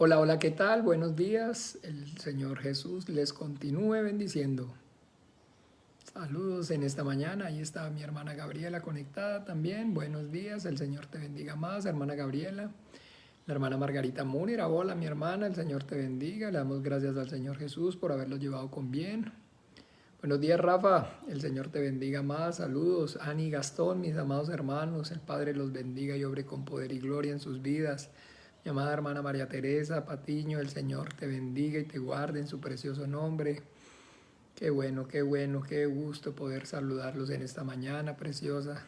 Hola, hola, ¿qué tal? Buenos días. El Señor Jesús les continúe bendiciendo. Saludos en esta mañana. Ahí está mi hermana Gabriela conectada también. Buenos días. El Señor te bendiga más, hermana Gabriela. La hermana Margarita Múnera. Hola, mi hermana. El Señor te bendiga. Le damos gracias al Señor Jesús por haberlo llevado con bien. Buenos días, Rafa. El Señor te bendiga más. Saludos. Ani y Gastón, mis amados hermanos. El Padre los bendiga y obre con poder y gloria en sus vidas. Mi amada hermana María Teresa Patiño, el Señor te bendiga y te guarde en su precioso nombre. Qué bueno, qué gusto poder saludarlos en esta mañana preciosa.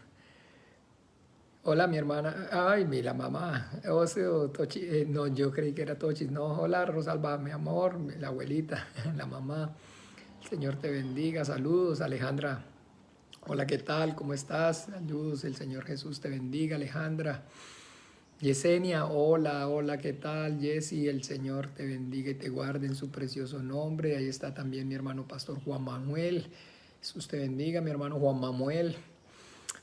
Hola, mi hermana. Ay, mira, mamá. Tochi. No, yo creí que era Tochi. No, hola, Rosalba, mi amor, la abuelita, la mamá. El Señor te bendiga. Saludos, Alejandra. Hola, ¿qué tal? ¿Cómo estás? Saludos, el Señor Jesús te bendiga, Alejandra. Yesenia, hola, hola, ¿qué tal? Jessy, el Señor te bendiga y te guarde en su precioso nombre. Ahí está también mi hermano pastor Juan Manuel. Jesús te bendiga, mi hermano Juan Manuel.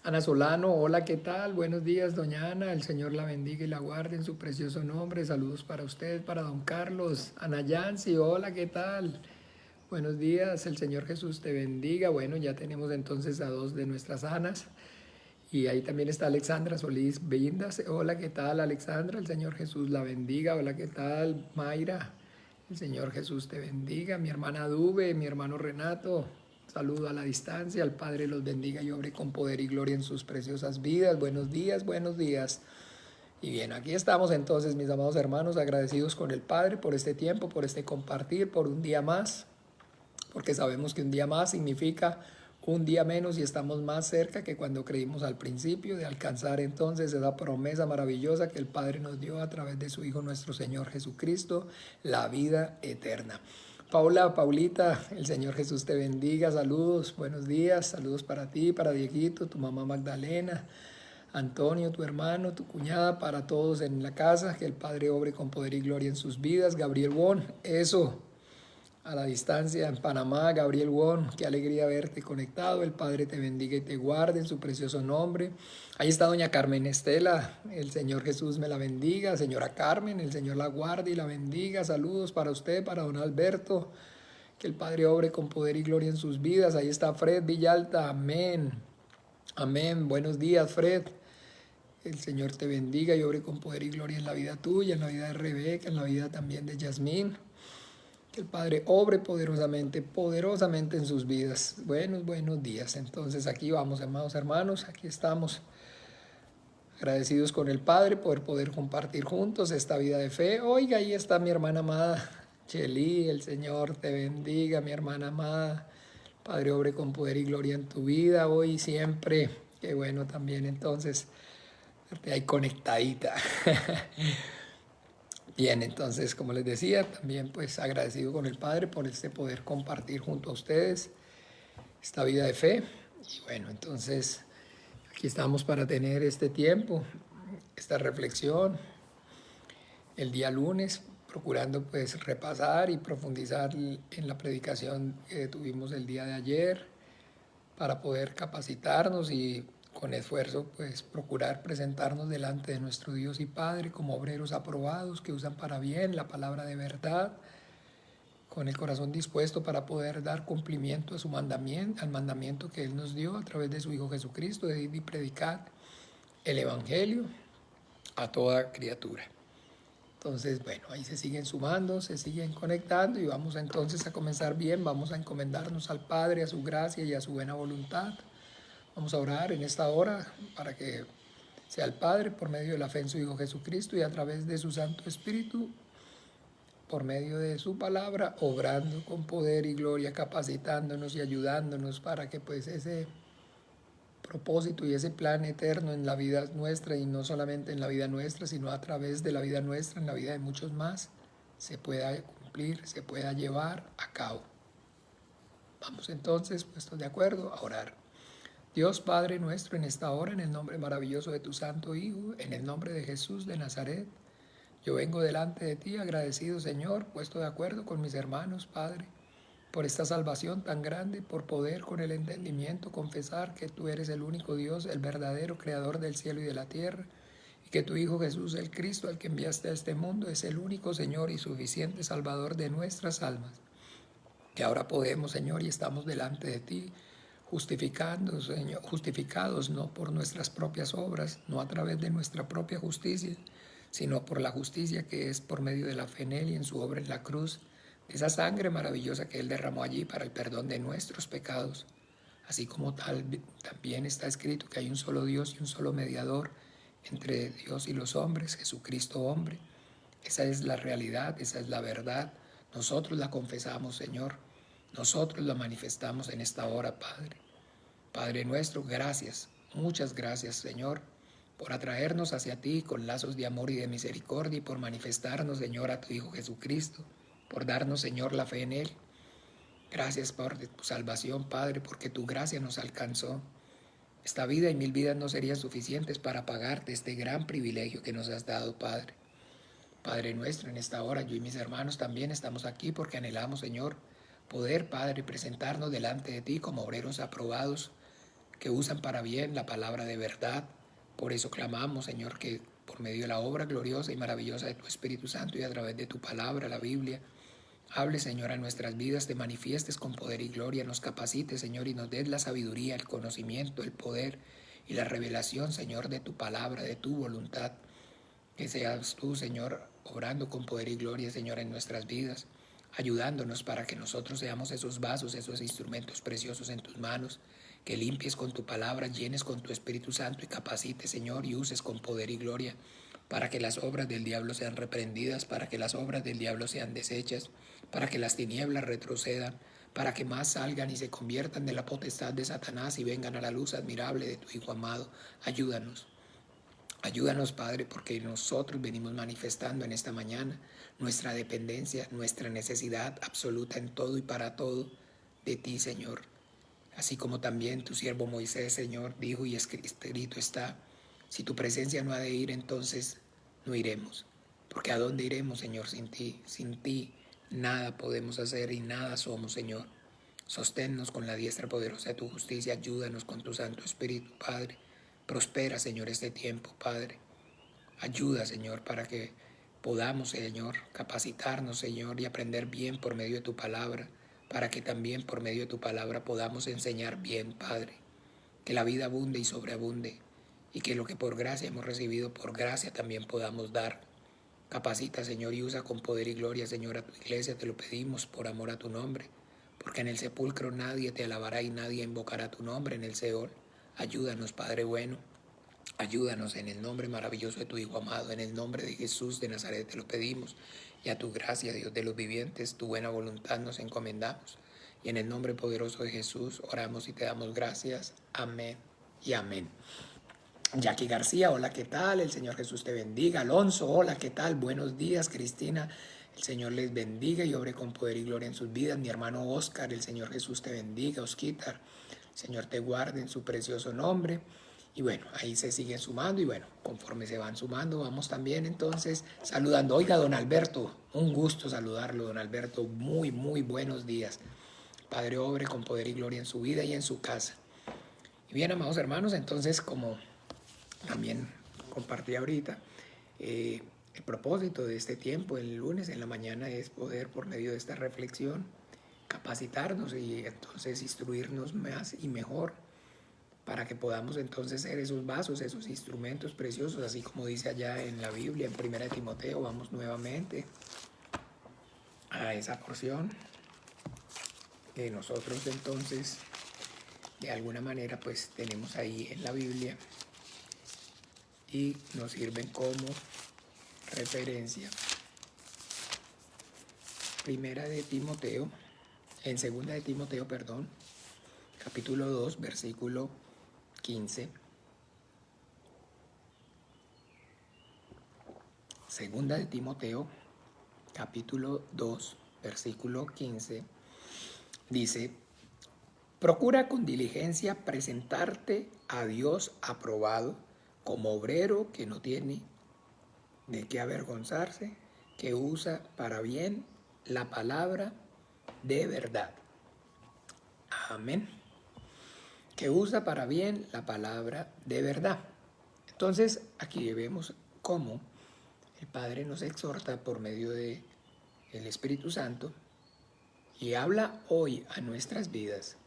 Ana Solano, hola, ¿qué tal? Buenos días, doña Ana. El Señor la bendiga y la guarde en su precioso nombre. Saludos para usted, para don Carlos. Ana Yancy, hola, ¿qué tal? Buenos días, el Señor Jesús te bendiga. Bueno, ya tenemos entonces a dos de nuestras Anas. Y ahí también está Alexandra Solís Vindas. Hola, ¿qué tal, Alexandra? El Señor Jesús la bendiga. Hola, ¿qué tal, Mayra? El Señor Jesús te bendiga. Mi hermana Dube, mi hermano Renato. Saludo a la distancia. El Padre los bendiga y obre con poder y gloria en sus preciosas vidas. Buenos días, buenos días. Y bien, aquí estamos entonces, mis amados hermanos, agradecidos con el Padre por este tiempo, por este compartir, por un día más, porque sabemos que un día más significa un día menos y estamos más cerca que cuando creímos al principio de alcanzar entonces esa promesa maravillosa que el Padre nos dio a través de su Hijo nuestro Señor Jesucristo, la vida eterna. Paula, Paulita, el Señor Jesús te bendiga, saludos, buenos días, saludos para ti, para Dieguito, tu mamá Magdalena, Antonio, tu hermano, tu cuñada, para todos en la casa, que el Padre obre con poder y gloria en sus vidas. Gabriel Won, eso, a la distancia en Panamá, Gabriel Won, qué alegría verte conectado, el Padre te bendiga y te guarde en su precioso nombre. Ahí está doña Carmen Estela, el Señor Jesús me la bendiga, señora Carmen, el Señor la guarde y la bendiga, saludos para usted, para don Alberto, que el Padre obre con poder y gloria en sus vidas. Ahí está Fred Villalta, amén, amén, buenos días Fred. El Señor te bendiga y obre con poder y gloria en la vida tuya, en la vida de Rebeca, en la vida también de Yasmín. Que el Padre obre poderosamente, poderosamente en sus vidas. Buenos, buenos días. Entonces aquí vamos, amados hermanos, aquí estamos agradecidos con el Padre por poder compartir juntos esta vida de fe. Oiga, ahí está mi hermana amada, Cheli, el Señor te bendiga, mi hermana amada. Padre, obre con poder y gloria en tu vida hoy y siempre. Qué bueno también entonces, verte ahí conectadita. Bien, entonces, como les decía, también pues agradecido con el Padre por este poder compartir junto a ustedes esta vida de fe. Y bueno, entonces aquí estamos para tener este tiempo, esta reflexión, el día lunes, procurando pues repasar y profundizar en la predicación que tuvimos el día de ayer para poder capacitarnos y con esfuerzo pues procurar presentarnos delante de nuestro Dios y Padre como obreros aprobados que usan para bien la palabra de verdad, con el corazón dispuesto para poder dar cumplimiento a su mandamiento, al mandamiento que Él nos dio a través de su Hijo Jesucristo, de ir y predicar el Evangelio a toda criatura. Entonces, bueno, ahí se siguen sumando, se siguen conectando y vamos entonces a comenzar bien, vamos a encomendarnos al Padre, a su gracia y a su buena voluntad. Vamos a orar en esta hora para que sea el Padre, por medio de la fe en su Hijo Jesucristo y a través de su Santo Espíritu, por medio de su palabra, obrando con poder y gloria, capacitándonos y ayudándonos para que pues ese propósito y ese plan eterno en la vida nuestra, y no solamente en la vida nuestra, sino a través de la vida nuestra, en la vida de muchos más, se pueda cumplir, se pueda llevar a cabo. Vamos entonces, puestos de acuerdo, a orar. Dios Padre nuestro, en esta hora, en el nombre maravilloso de tu Santo Hijo, en el nombre de Jesús de Nazaret, yo vengo delante de ti agradecido, Señor, puesto de acuerdo con mis hermanos, Padre, por esta salvación tan grande, por poder con el entendimiento confesar que tú eres el único Dios, el verdadero Creador del cielo y de la tierra, y que tu Hijo Jesús, el Cristo, al que enviaste a este mundo, es el único Señor y suficiente Salvador de nuestras almas. Que ahora podemos, Señor, y estamos delante de ti, justificando, Señor, justificados no por nuestras propias obras, no a través de nuestra propia justicia, sino por la justicia que es por medio de la fe en Él y en su obra en la cruz, de esa sangre maravillosa que Él derramó allí para el perdón de nuestros pecados. Así como tal, también está escrito que hay un solo Dios y un solo mediador entre Dios y los hombres, Jesucristo hombre. Esa es la realidad, esa es la verdad. Nosotros la confesamos, Señor. Nosotros la manifestamos en esta hora, Padre. Padre nuestro, gracias, muchas gracias, Señor, por atraernos hacia ti con lazos de amor y de misericordia y por manifestarnos, Señor, a tu Hijo Jesucristo, por darnos, Señor, la fe en Él. Gracias por tu salvación, Padre, porque tu gracia nos alcanzó. Esta vida y 1000 vidas no serían suficientes para pagarte este gran privilegio que nos has dado, Padre. Padre nuestro, en esta hora yo y mis hermanos también estamos aquí porque anhelamos, Señor, poder, Padre, presentarnos delante de ti como obreros aprobados que usan para bien la palabra de verdad. Por eso clamamos, Señor, que por medio de la obra gloriosa y maravillosa de tu Espíritu Santo y a través de tu palabra, la Biblia, hable, Señor, a nuestras vidas, te manifiestes con poder y gloria, nos capacites, Señor, y nos des la sabiduría, el conocimiento, el poder y la revelación, Señor, de tu palabra, de tu voluntad. Que seas tú, Señor, obrando con poder y gloria, Señor, en nuestras vidas, ayudándonos para que nosotros seamos esos vasos, esos instrumentos preciosos en tus manos, que limpies con tu palabra, llenes con tu Espíritu Santo y capacites, Señor, y uses con poder y gloria para que las obras del diablo sean reprendidas, para que las obras del diablo sean deshechas, para que las tinieblas retrocedan, para que más salgan y se conviertan de la potestad de Satanás y vengan a la luz admirable de tu Hijo amado. Ayúdanos. Ayúdanos, Padre, porque nosotros venimos manifestando en esta mañana nuestra dependencia, nuestra necesidad absoluta en todo y para todo de ti, Señor. Así como también tu siervo Moisés, Señor, dijo y escrito está, si tu presencia no ha de ir, entonces no iremos. Porque ¿a dónde iremos, Señor, sin ti? Sin ti nada podemos hacer y nada somos, Señor. Sosténnos con la diestra poderosa de tu justicia, ayúdanos con tu Santo Espíritu, Padre. Prospera, Señor, este tiempo, Padre. Ayuda, Señor, para que podamos, Señor, capacitarnos, Señor, y aprender bien por medio de tu palabra, para que también por medio de tu palabra podamos enseñar bien, Padre. Que la vida abunde y sobreabunde, y que lo que por gracia hemos recibido, por gracia también podamos dar. Capacita, Señor, y usa con poder y gloria, Señor, a tu iglesia, te lo pedimos por amor a tu nombre, porque en el sepulcro nadie te alabará y nadie invocará tu nombre en el Seol. Ayúdanos, Padre bueno. Ayúdanos en el nombre maravilloso de tu Hijo amado, en el nombre de Jesús de Nazaret te lo pedimos, y a tu gracia, Dios de los vivientes, tu buena voluntad nos encomendamos. Y en el nombre poderoso de Jesús oramos y te damos gracias. Amén y amén. Jackie García, hola, ¿qué tal? El Señor Jesús te bendiga. Alonso, hola, ¿qué tal? Buenos días, Cristina. El Señor les bendiga y obre con poder y gloria en sus vidas. Mi hermano Oscar, el Señor Jesús te bendiga. Osquitar, el Señor te guarde en su precioso nombre. Y bueno, ahí se siguen sumando y bueno, conforme se van sumando, vamos también entonces saludando. Oiga, don Alberto, un gusto saludarlo, don Alberto. Muy, muy buenos días. Padre, obre con poder y gloria en su vida y en su casa. Y bien, amados hermanos, entonces como también compartí ahorita, el propósito de este tiempo, el lunes en la mañana, es poder por medio de esta reflexión capacitarnos y entonces instruirnos más y mejor para que podamos entonces ser esos vasos, esos instrumentos preciosos, así como dice allá en la Biblia, en 1 Timoteo. Vamos nuevamente a esa porción que nosotros entonces de alguna manera pues tenemos ahí en la Biblia y nos sirven como referencia. Segunda de Timoteo, capítulo 2, versículo 15. Segunda de Timoteo, capítulo 2, versículo 15, dice: procura con diligencia presentarte a Dios aprobado, como obrero que no tiene de qué avergonzarse, que usa para bien la palabra de verdad. Amén. Que usa para bien la palabra de verdad. Entonces, aquí vemos cómo el Padre nos exhorta por medio de el Espíritu Santo y habla hoy a nuestras vidas.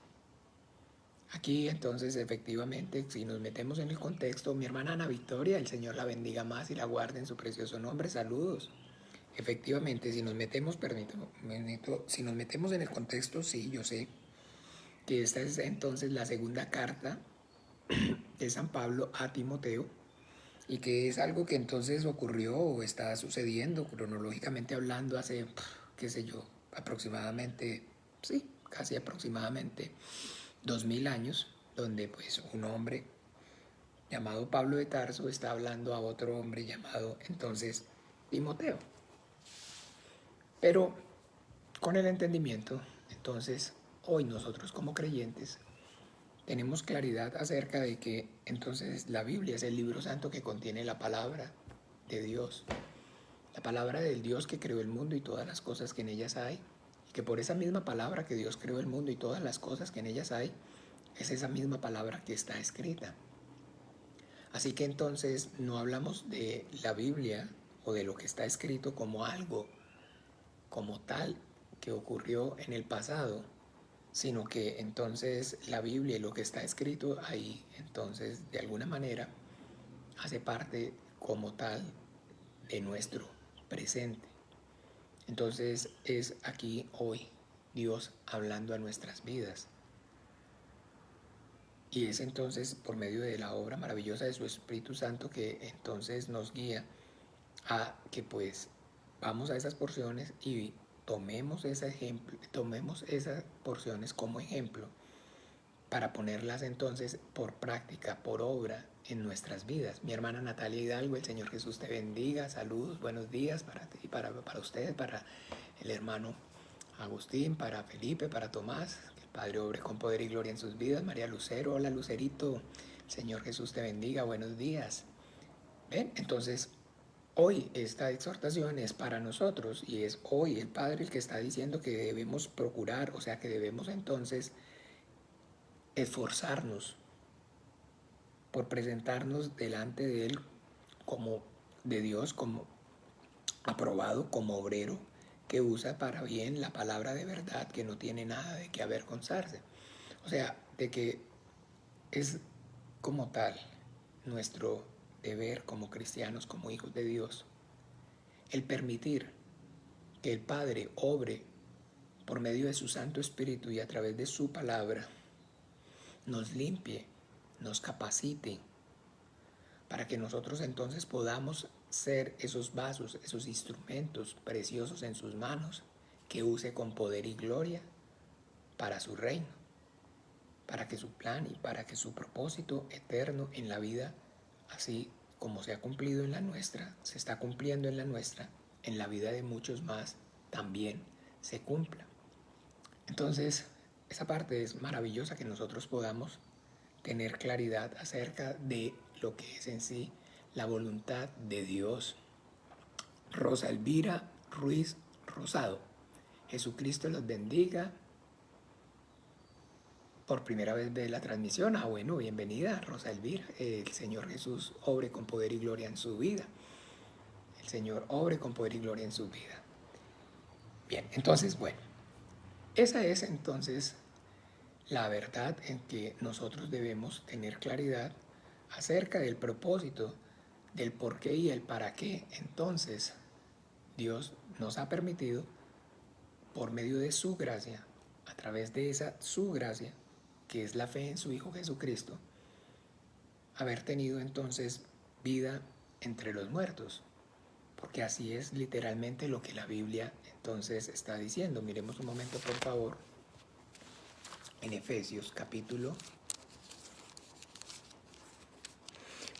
Aquí entonces efectivamente, si nos metemos en el contexto, mi hermana Ana Victoria, el Señor la bendiga más y la guarde en su precioso nombre, saludos. Efectivamente, si nos metemos, si nos metemos en el contexto, sí, yo sé que esta es entonces la segunda carta de San Pablo a Timoteo y que es algo que entonces ocurrió o está sucediendo cronológicamente hablando hace, qué sé yo, aproximadamente, sí, casi aproximadamente 2000 años, donde pues un hombre llamado Pablo de Tarso está hablando a otro hombre llamado entonces Timoteo. Pero con el entendimiento, entonces hoy nosotros como creyentes tenemos claridad acerca de que entonces la Biblia es el libro santo que contiene la palabra de Dios, la palabra del Dios que creó el mundo y todas las cosas que en ellas hay, y que por esa misma palabra que Dios creó el mundo y todas las cosas que en ellas hay, es esa misma palabra que está escrita. Así que entonces no hablamos de la Biblia o de lo que está escrito como algo, como tal, que ocurrió en el pasado, sino que entonces la Biblia y lo que está escrito ahí, entonces de alguna manera hace parte como tal de nuestro presente. Entonces es aquí hoy Dios hablando a nuestras vidas. Y es entonces por medio de la obra maravillosa de su Espíritu Santo que entonces nos guía a que pues vamos a esas porciones y tomemos esas porciones como ejemplo para ponerlas entonces por práctica, por obra en nuestras vidas. Mi hermana Natalia Hidalgo, el Señor Jesús te bendiga, saludos, buenos días para ti, para usted, para el hermano Agustín, para Felipe, para Tomás, que el Padre obre con poder y gloria en sus vidas. María Lucero, hola Lucerito, el Señor Jesús te bendiga, buenos días. ¿Ven? Entonces, hoy esta exhortación es para nosotros y es hoy el Padre el que está diciendo que debemos procurar, o sea que debemos entonces esforzarnos por presentarnos delante de Él como de Dios, como aprobado, como obrero que usa para bien la palabra de verdad, que no tiene nada de qué avergonzarse. O sea, de que es como tal nuestro deber como cristianos, como hijos de Dios, el permitir que el Padre obre por medio de su Santo Espíritu y a través de su palabra, nos limpie, nos capacite, para que nosotros entonces podamos ser esos vasos, esos instrumentos preciosos en sus manos, que use con poder y gloria para su reino, para que su plan y para que su propósito eterno en la vida, así como se ha cumplido en la nuestra, se está cumpliendo en la nuestra, en la vida de muchos más, también se cumpla. Entonces, esa parte es maravillosa, que nosotros podamos tener claridad acerca de lo que es en sí la voluntad de Dios. Rosa Elvira Ruiz Rosado, Jesucristo los bendiga. Por primera vez ve la transmisión. Bueno, bienvenida Rosa Elvira. El Señor Jesús obre con poder y gloria en su vida. El Señor obre con poder y gloria en su vida. Bien, entonces, bueno, esa es entonces la verdad en que nosotros debemos tener claridad acerca del propósito, del por qué y el para qué. Entonces, Dios nos ha permitido, por medio de su gracia, a través de esa su gracia, que es la fe en su Hijo Jesucristo, haber tenido entonces vida entre los muertos. Porque así es literalmente lo que la Biblia entonces está diciendo. Miremos un momento, por favor, en Efesios capítulo.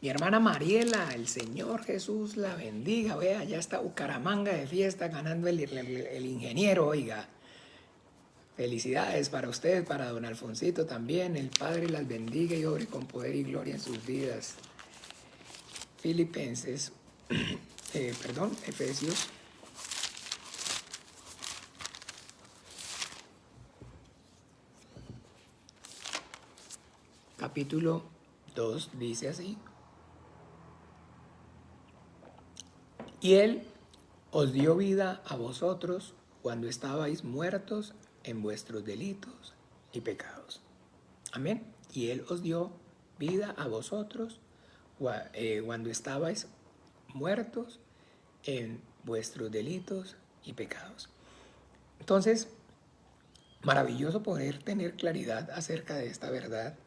Mi hermana Mariela, el Señor Jesús la bendiga. Vea, ya está Bucaramanga de fiesta ganando el ingeniero, oiga. Felicidades para usted, para don Alfonsito también. El Padre las bendiga y obre con poder y gloria en sus vidas. Filipenses, Efesios. Capítulo 2 dice así. Y Él os dio vida a vosotros cuando estabais muertos en vuestros delitos y pecados. Amén. Y Él os dio vida a vosotros cuando estabais muertos en vuestros delitos y pecados. Entonces, maravilloso poder tener claridad acerca de esta verdad.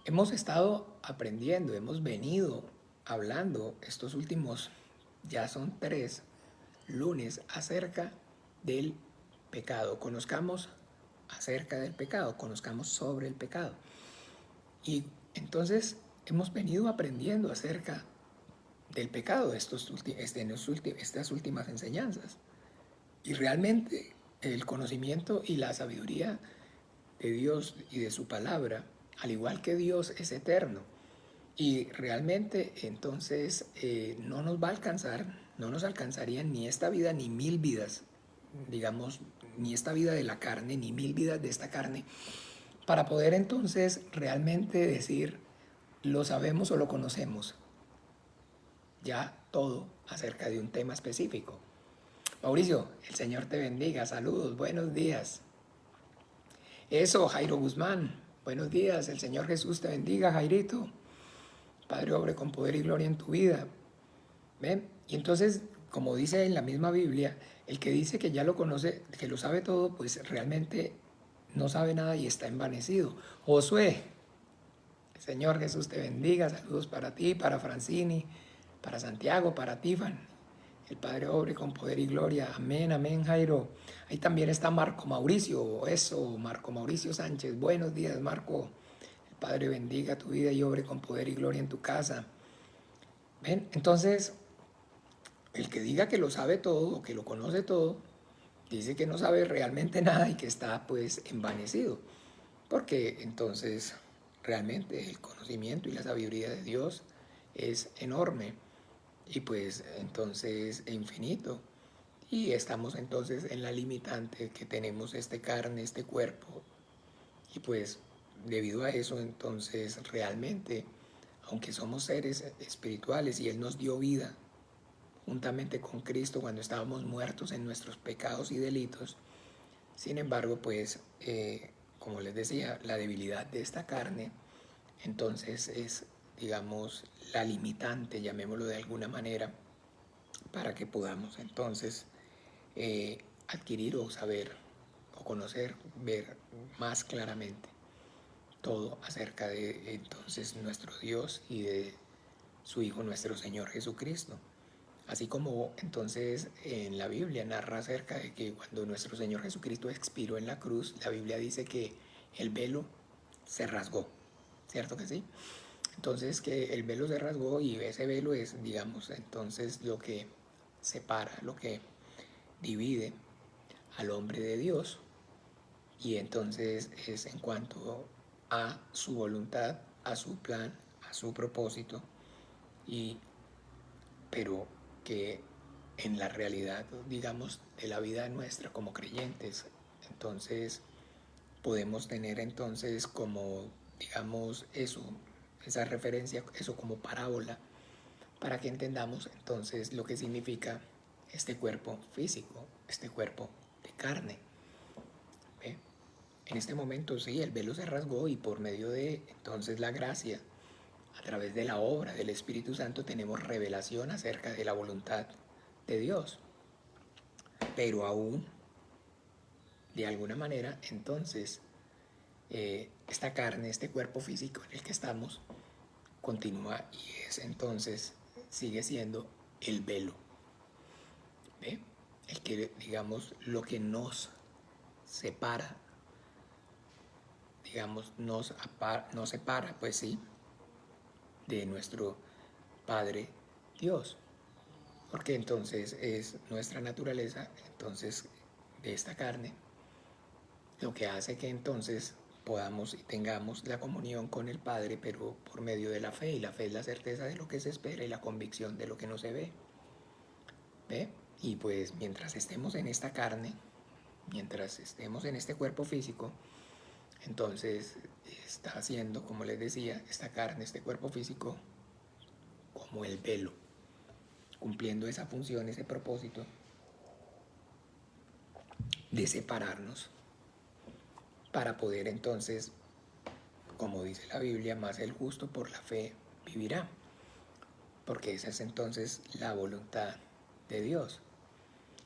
Hemos estado aprendiendo, hemos venido hablando estos últimos, ya son 3 lunes, acerca del pecado. Conozcamos acerca del pecado, conozcamos sobre el pecado. Y entonces hemos venido aprendiendo acerca del pecado estas últimas enseñanzas. Y realmente el conocimiento y la sabiduría de Dios y de su palabra, al igual que Dios es eterno, y realmente entonces no nos va a alcanzar, no nos alcanzaría ni esta vida ni 1000 vidas, digamos, ni esta vida de la carne, ni 1000 vidas de esta carne, para poder entonces realmente decir, lo sabemos o lo conocemos, ya todo acerca de un tema específico. Mauricio, el Señor te bendiga, saludos, buenos días. Eso, Jairo Guzmán, buenos días, el Señor Jesús te bendiga, Jairito. Padre, obre con poder y gloria en tu vida. ¿Ven? Y entonces, como dice en la misma Biblia, el que dice que ya lo conoce, que lo sabe todo, pues realmente no sabe nada y está envanecido. Josué, el Señor Jesús te bendiga, saludos para ti, para Francini, para Santiago, para Tifan. El Padre obre con poder y gloria. Amén, amén, Jairo. Ahí también está Marco Mauricio, eso, Marco Mauricio Sánchez. Buenos días, Marco. El Padre bendiga tu vida y obre con poder y gloria en tu casa. ¿Ven? Entonces, el que diga que lo sabe todo o que lo conoce todo, dice que no sabe realmente nada y que está pues envanecido. Porque entonces realmente el conocimiento y la sabiduría de Dios es enorme y pues entonces infinito. Y estamos entonces en la limitante que tenemos este carne, este cuerpo. Y pues debido a eso entonces realmente, aunque somos seres espirituales y Él nos dio vida juntamente con Cristo cuando estábamos muertos en nuestros pecados y delitos, sin embargo pues como les decía, la debilidad de esta carne entonces es, digamos, la limitante, llamémoslo de alguna manera, para que podamos entonces adquirir o saber o conocer, ver más claramente todo acerca de entonces nuestro Dios y de su Hijo nuestro Señor Jesucristo. Así como entonces en la Biblia narra acerca de que cuando nuestro Señor Jesucristo expiró en la cruz, la Biblia dice que el velo se rasgó, ¿cierto que sí? Entonces que el velo se rasgó y ese velo es, digamos, entonces lo que separa, lo que divide al hombre de Dios y entonces es en cuanto a su voluntad, a su plan, a su propósito, y, pero que en la realidad, digamos, de la vida nuestra como creyentes, entonces podemos tener entonces como, digamos, eso, esa referencia, eso como parábola, para que entendamos entonces lo que significa este cuerpo físico, este cuerpo de carne. ¿Ve? En este momento sí, el velo se rasgó y por medio de entonces la gracia, a través de la obra del Espíritu Santo tenemos revelación acerca de la voluntad de Dios. Pero aún, de alguna manera, entonces, esta carne, este cuerpo físico en el que estamos, continúa y es entonces, sigue siendo el velo. ¿Ve? El que, digamos, lo que nos separa, digamos, nos separa, pues sí, de nuestro Padre Dios. Porque entonces es nuestra naturaleza, entonces, de esta carne, lo que hace que entonces podamos y tengamos la comunión con el Padre, pero por medio de la fe, y la fe es la certeza de lo que se espera y la convicción de lo que no se ve. ¿Ve? Y pues mientras estemos en esta carne, mientras estemos en este cuerpo físico, entonces está haciendo, como les decía, esta carne, este cuerpo físico, como el velo. cumpliendo esa función, ese propósito de separarnos para poder entonces, como dice la Biblia, más el justo por la fe vivirá, porque esa es entonces la voluntad de Dios.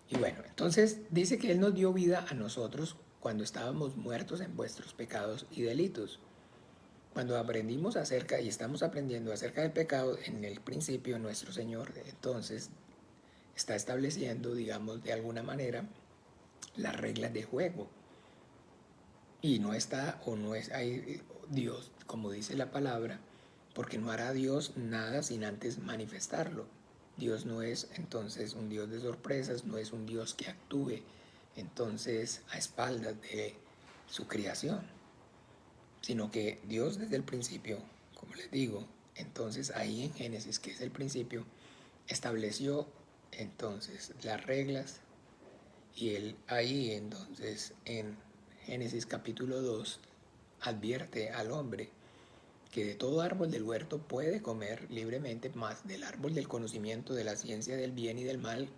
Y bueno, entonces dice que Él nos dio vida a nosotros cuando estábamos muertos en vuestros pecados y delitos. Cuando aprendimos acerca y estamos aprendiendo acerca del pecado, en el principio nuestro Señor entonces está estableciendo, digamos, de alguna manera, las reglas de juego. Y no está o no es ahí Dios, como dice la palabra, porque no hará Dios nada sin antes manifestarlo. Dios no es entonces un Dios de sorpresas, no es un Dios que actúe entonces a espaldas de su creación, sino que Dios desde el principio, como les digo, entonces ahí en Génesis, que es el principio, estableció entonces las reglas y Él ahí entonces en Génesis capítulo 2 advierte al hombre que de todo árbol del huerto puede comer libremente, mas del árbol del conocimiento de la ciencia del bien y del mal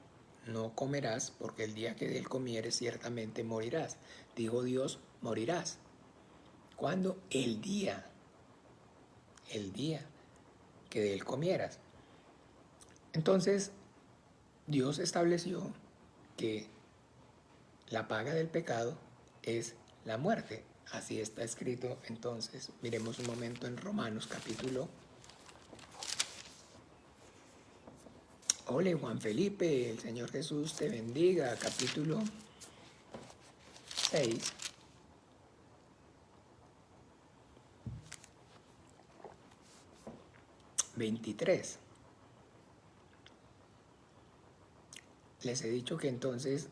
no comerás, porque el día que de él comieres ciertamente morirás. Dijo Dios, morirás. ¿Cuándo? El día que de él comieras. Entonces, Dios estableció que la paga del pecado es la muerte. Así está escrito. Entonces, miremos un momento en Romanos capítulo. Ole, Juan Felipe, el Señor Jesús te bendiga. Capítulo 6. (23). Les he dicho que entonces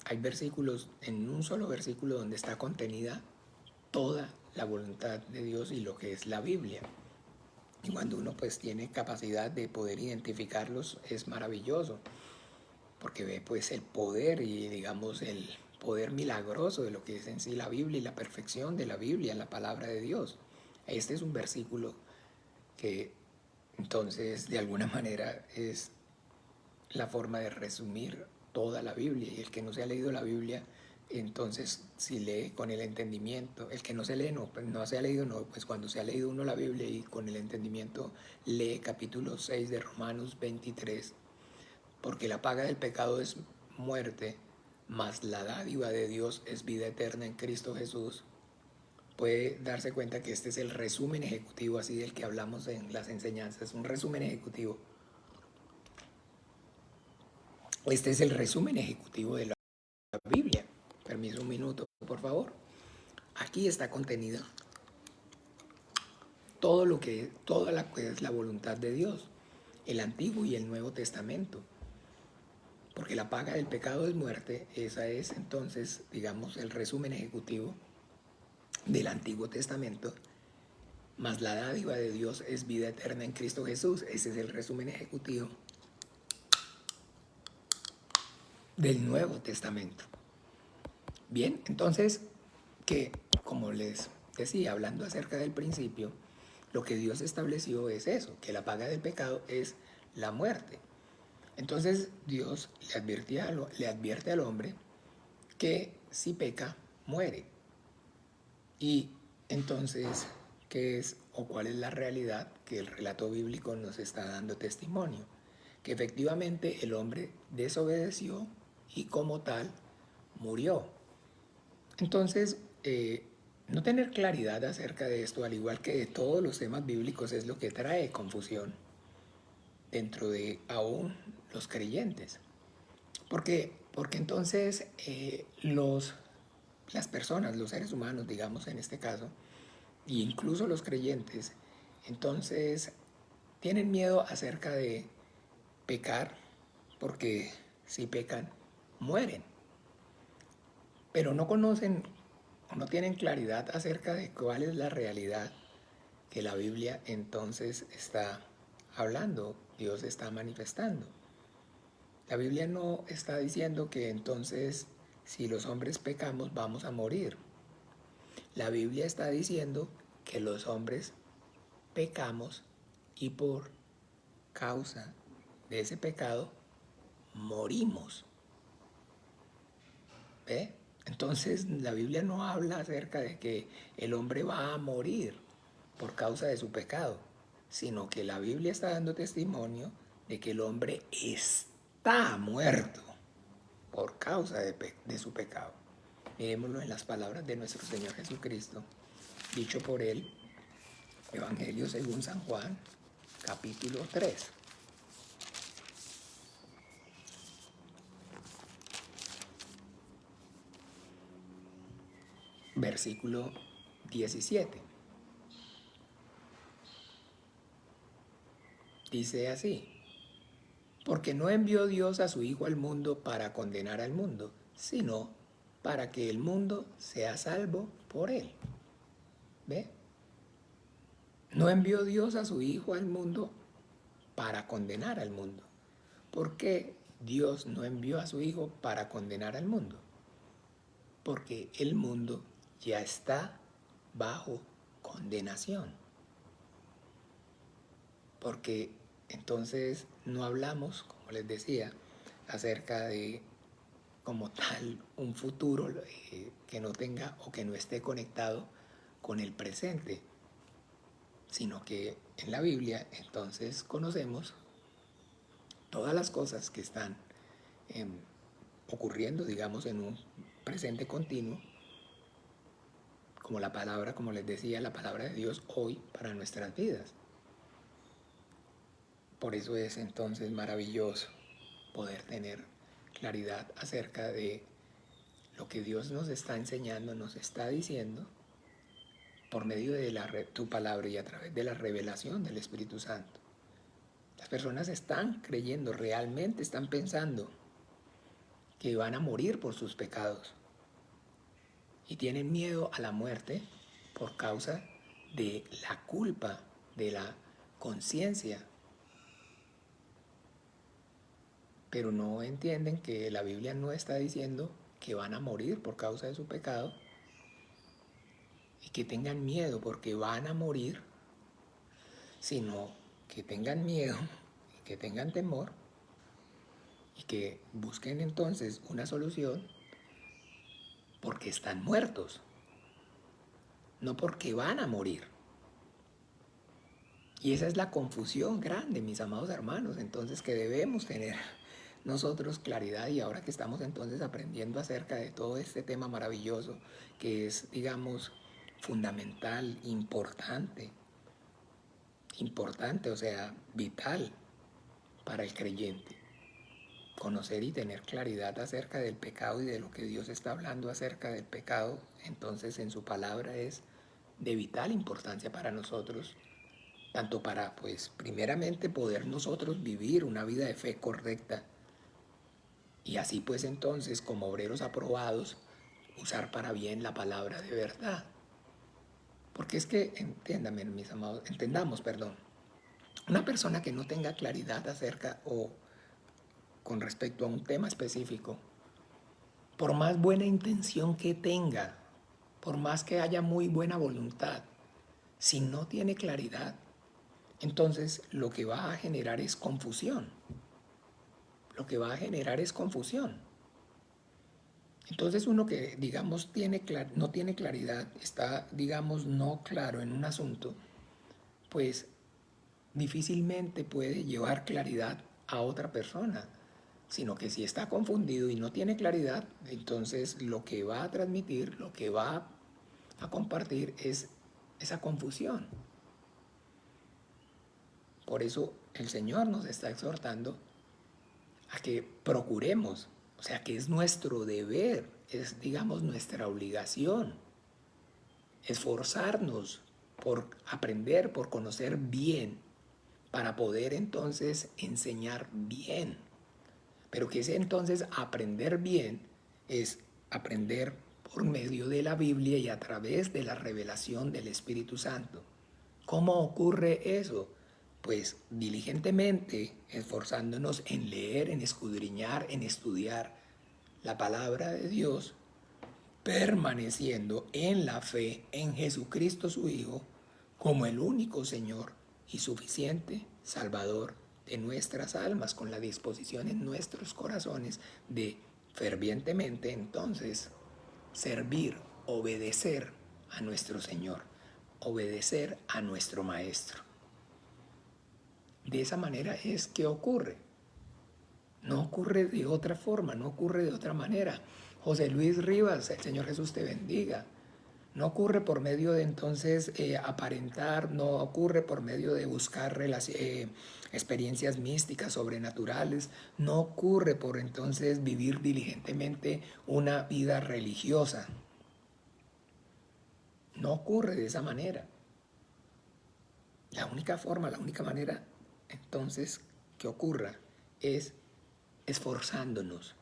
hay versículos, en un solo versículo donde está contenida toda la voluntad de Dios y lo que es la Biblia. Y cuando uno pues tiene capacidad de poder identificarlos es maravilloso, porque ve pues el poder y digamos el poder milagroso de lo que es en sí la Biblia y la perfección de la Biblia, la palabra de Dios. Este es un versículo que entonces de alguna manera es la forma de resumir toda la Biblia, y el que no se ha leído la Biblia, entonces si lee con el entendimiento, el que no se lee, no se ha leído, no, pues cuando se ha leído uno la Biblia y con el entendimiento lee capítulo 6 de Romanos 23, porque la paga del pecado es muerte, mas la dádiva de Dios es vida eterna en Cristo Jesús, puede darse cuenta que este es el resumen ejecutivo así del que hablamos en las enseñanzas, un resumen ejecutivo. Este es el resumen ejecutivo de la Biblia. Permiso un minuto, por favor. Aquí está contenida toda la que es la voluntad de Dios, el Antiguo y el Nuevo Testamento. Porque la paga del pecado es muerte, esa es entonces, digamos, el resumen ejecutivo del Antiguo Testamento, mas la dádiva de Dios es vida eterna en Cristo Jesús, ese es el resumen ejecutivo del Nuevo Testamento. Bien, entonces, que como les decía, hablando acerca del principio, lo que Dios estableció es eso, que la paga del pecado es la muerte. Entonces Dios le advierte al hombre que si peca, muere. Y entonces, ¿qué es o cuál es la realidad que el relato bíblico nos está dando testimonio? Que efectivamente el hombre desobedeció y como tal murió. Entonces, no tener claridad acerca de esto, al igual que de todos los temas bíblicos, es lo que trae confusión dentro de aún los creyentes. ¿Por qué? Porque entonces las personas, los seres humanos, digamos en este caso, e incluso los creyentes, entonces tienen miedo acerca de pecar, porque si pecan, mueren. Pero no conocen o no tienen claridad acerca de cuál es la realidad que la Biblia entonces está hablando, Dios está manifestando. La Biblia no está diciendo que entonces si los hombres pecamos vamos a morir. La Biblia está diciendo que los hombres pecamos y por causa de ese pecado, morimos. ¿Ve? Entonces la Biblia no habla acerca de que el hombre va a morir por causa de su pecado, sino que la Biblia está dando testimonio de que el hombre está muerto por causa de su pecado. Miremoslo en las palabras de nuestro Señor Jesucristo, dicho por él, Evangelio según San Juan, capítulo 3. Versículo 17. Dice así: porque no envió Dios a su Hijo al mundo para condenar al mundo, sino para que el mundo sea salvo por él. ¿Ve? No envió Dios a su Hijo al mundo para condenar al mundo. ¿Por qué Dios no envió a su Hijo para condenar al mundo? Porque el mundo ya está bajo condenación. Porque entonces no hablamos, como les decía, acerca de como tal un futuro que no tenga o que no esté conectado con el presente, sino que en la Biblia entonces conocemos todas las cosas que están ocurriendo, digamos, en un presente continuo, como la palabra, como les decía, la palabra de Dios hoy para nuestras vidas. Por eso es entonces maravilloso poder tener claridad acerca de lo que Dios nos está enseñando, nos está diciendo por medio de tu palabra y a través de la revelación del Espíritu Santo. Las personas están creyendo, realmente están pensando que van a morir por sus pecados y tienen miedo a la muerte por causa de la culpa, de la conciencia. Pero no entienden que la Biblia no está diciendo que van a morir por causa de su pecado y que tengan miedo porque van a morir, sino que tengan miedo y que tengan temor y que busquen entonces una solución porque están muertos, no porque van a morir. Y esa es la confusión grande, mis amados hermanos, entonces que debemos tener nosotros claridad, y ahora que estamos entonces aprendiendo acerca de todo este tema maravilloso que es, digamos, fundamental, importante, o sea, vital para el creyente. Conocer y tener claridad acerca del pecado y de lo que Dios está hablando acerca del pecado, entonces en su palabra es de vital importancia para nosotros, tanto para, pues, primeramente poder nosotros vivir una vida de fe correcta y así pues entonces como obreros aprobados usar para bien la palabra de verdad. Porque es que, entiéndame, mis amados, entendamos, perdón, una persona que no tenga claridad acerca o con respecto a un tema específico, por más buena intención que tenga, por más que haya muy buena voluntad, si no tiene claridad, entonces lo que va a generar es confusión. Lo que va a generar es confusión. Entonces uno que, digamos, no tiene claridad, está, digamos, no claro en un asunto, pues difícilmente puede llevar claridad a otra persona, sino que si está confundido y no tiene claridad, entonces lo que va a transmitir, lo que va a compartir es esa confusión. Por eso el Señor nos está exhortando a que procuremos, o sea, que es nuestro deber, es, digamos, nuestra obligación, esforzarnos por aprender, por conocer bien, para poder entonces enseñar bien. Pero que ese entonces aprender bien es aprender por medio de la Biblia y a través de la revelación del Espíritu Santo. ¿Cómo ocurre eso? Pues diligentemente esforzándonos en leer, en escudriñar, en estudiar la palabra de Dios, permaneciendo en la fe en Jesucristo su Hijo como el único Señor y suficiente Salvador de nuestras almas, con la disposición en nuestros corazones de fervientemente entonces servir, obedecer a nuestro Señor, obedecer a nuestro Maestro. De esa manera es que ocurre. No ocurre de otra forma, no ocurre de otra manera. José Luis Rivas, el Señor Jesús te bendiga. No ocurre por medio de entonces aparentar, no ocurre por medio de buscar experiencias místicas, sobrenaturales, no ocurre por entonces vivir diligentemente una vida religiosa. No ocurre de esa manera. La única forma, la única manera entonces que ocurra es esforzándonos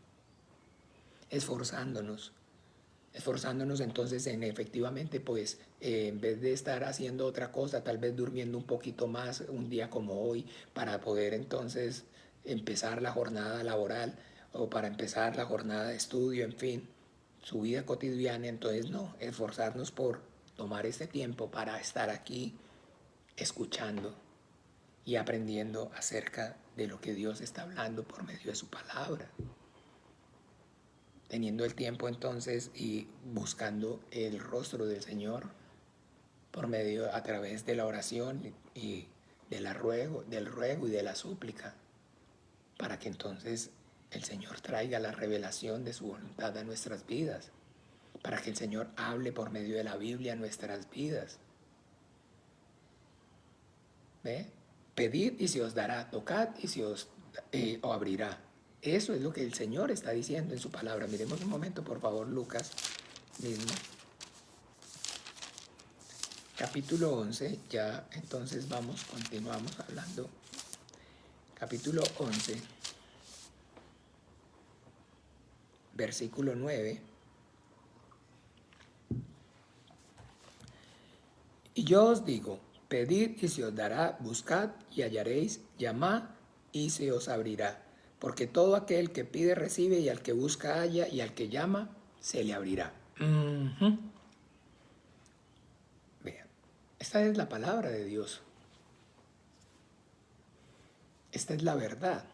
entonces en efectivamente pues en vez de estar haciendo otra cosa, tal vez durmiendo un poquito más un día como hoy para poder entonces empezar la jornada laboral o para empezar la jornada de estudio, en fin, su vida cotidiana. Entonces no, esforzarnos por tomar este tiempo para estar aquí escuchando y aprendiendo acerca de lo que Dios está hablando por medio de su palabra. Teniendo el tiempo entonces y buscando el rostro del Señor por medio, a través de la oración y del ruego y de la súplica, para que entonces el Señor traiga la revelación de su voluntad a nuestras vidas, para que el Señor hable por medio de la Biblia a nuestras vidas. ¿Ve? Pedid y se os dará, tocad y se os abrirá. Eso es lo que el Señor está diciendo en su palabra. Miremos un momento, por favor, Lucas mismo. Capítulo 11, ya entonces continuamos hablando. Capítulo 11, versículo 9. Y yo os digo, pedid y se os dará, buscad y hallaréis, llamad y se os abrirá. Porque todo aquel que pide recibe, y al que busca halla, y al que llama se le abrirá. Vean, esta es la palabra de Dios. Esta es la verdad.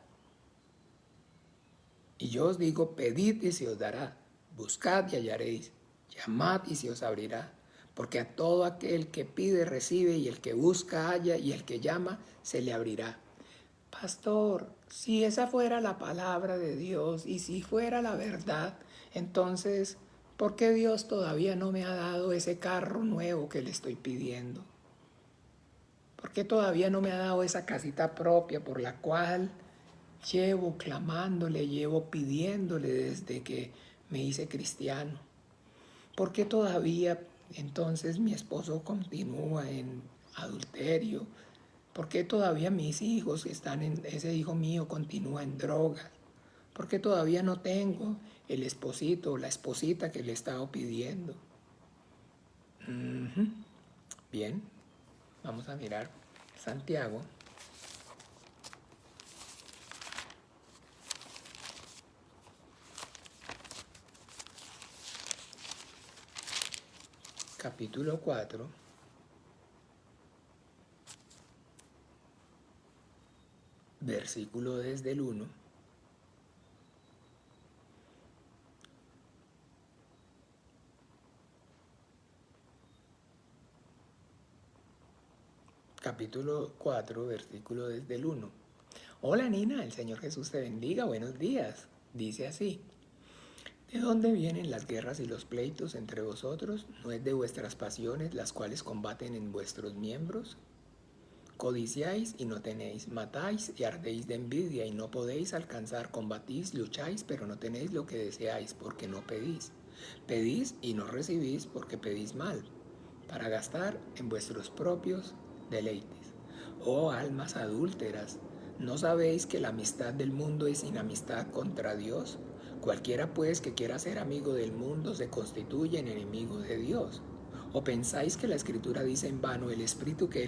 Y yo os digo, pedid y se os dará, buscad y hallaréis, llamad y se os abrirá. Porque a todo aquel que pide recibe, y el que busca halla, y el que llama se le abrirá. Pastor, si esa fuera la palabra de Dios y si fuera la verdad, entonces, ¿por qué Dios todavía no me ha dado ese carro nuevo que le estoy pidiendo? ¿Por qué todavía no me ha dado esa casita propia por la cual llevo clamándole, llevo pidiéndole desde que me hice cristiano? ¿Por qué todavía entonces mi esposo continúa en adulterio? ¿Por qué todavía mis hijos ese hijo mío continúa en drogas? ¿Por qué todavía no tengo el esposito o la esposita que le he estado pidiendo? Bien, vamos a mirar Santiago. Capítulo 4, versículo desde el 1. Capítulo 4, versículo desde el 1. Hola Nina, el Señor Jesús te bendiga, buenos días. Dice así: ¿de dónde vienen las guerras y los pleitos entre vosotros? ¿No es de vuestras pasiones las cuales combaten en vuestros miembros? Codiciáis y no tenéis, matáis y ardéis de envidia y no podéis alcanzar, combatís, lucháis, pero no tenéis lo que deseáis, porque no pedís. Pedís y no recibís, porque pedís mal, para gastar en vuestros propios deleites. Oh almas adúlteras, ¿no sabéis que la amistad del mundo es inimistad contra Dios? Cualquiera pues que quiera ser amigo del mundo se constituye en enemigo de Dios. ¿O pensáis que la Escritura dice en vano, el Espíritu que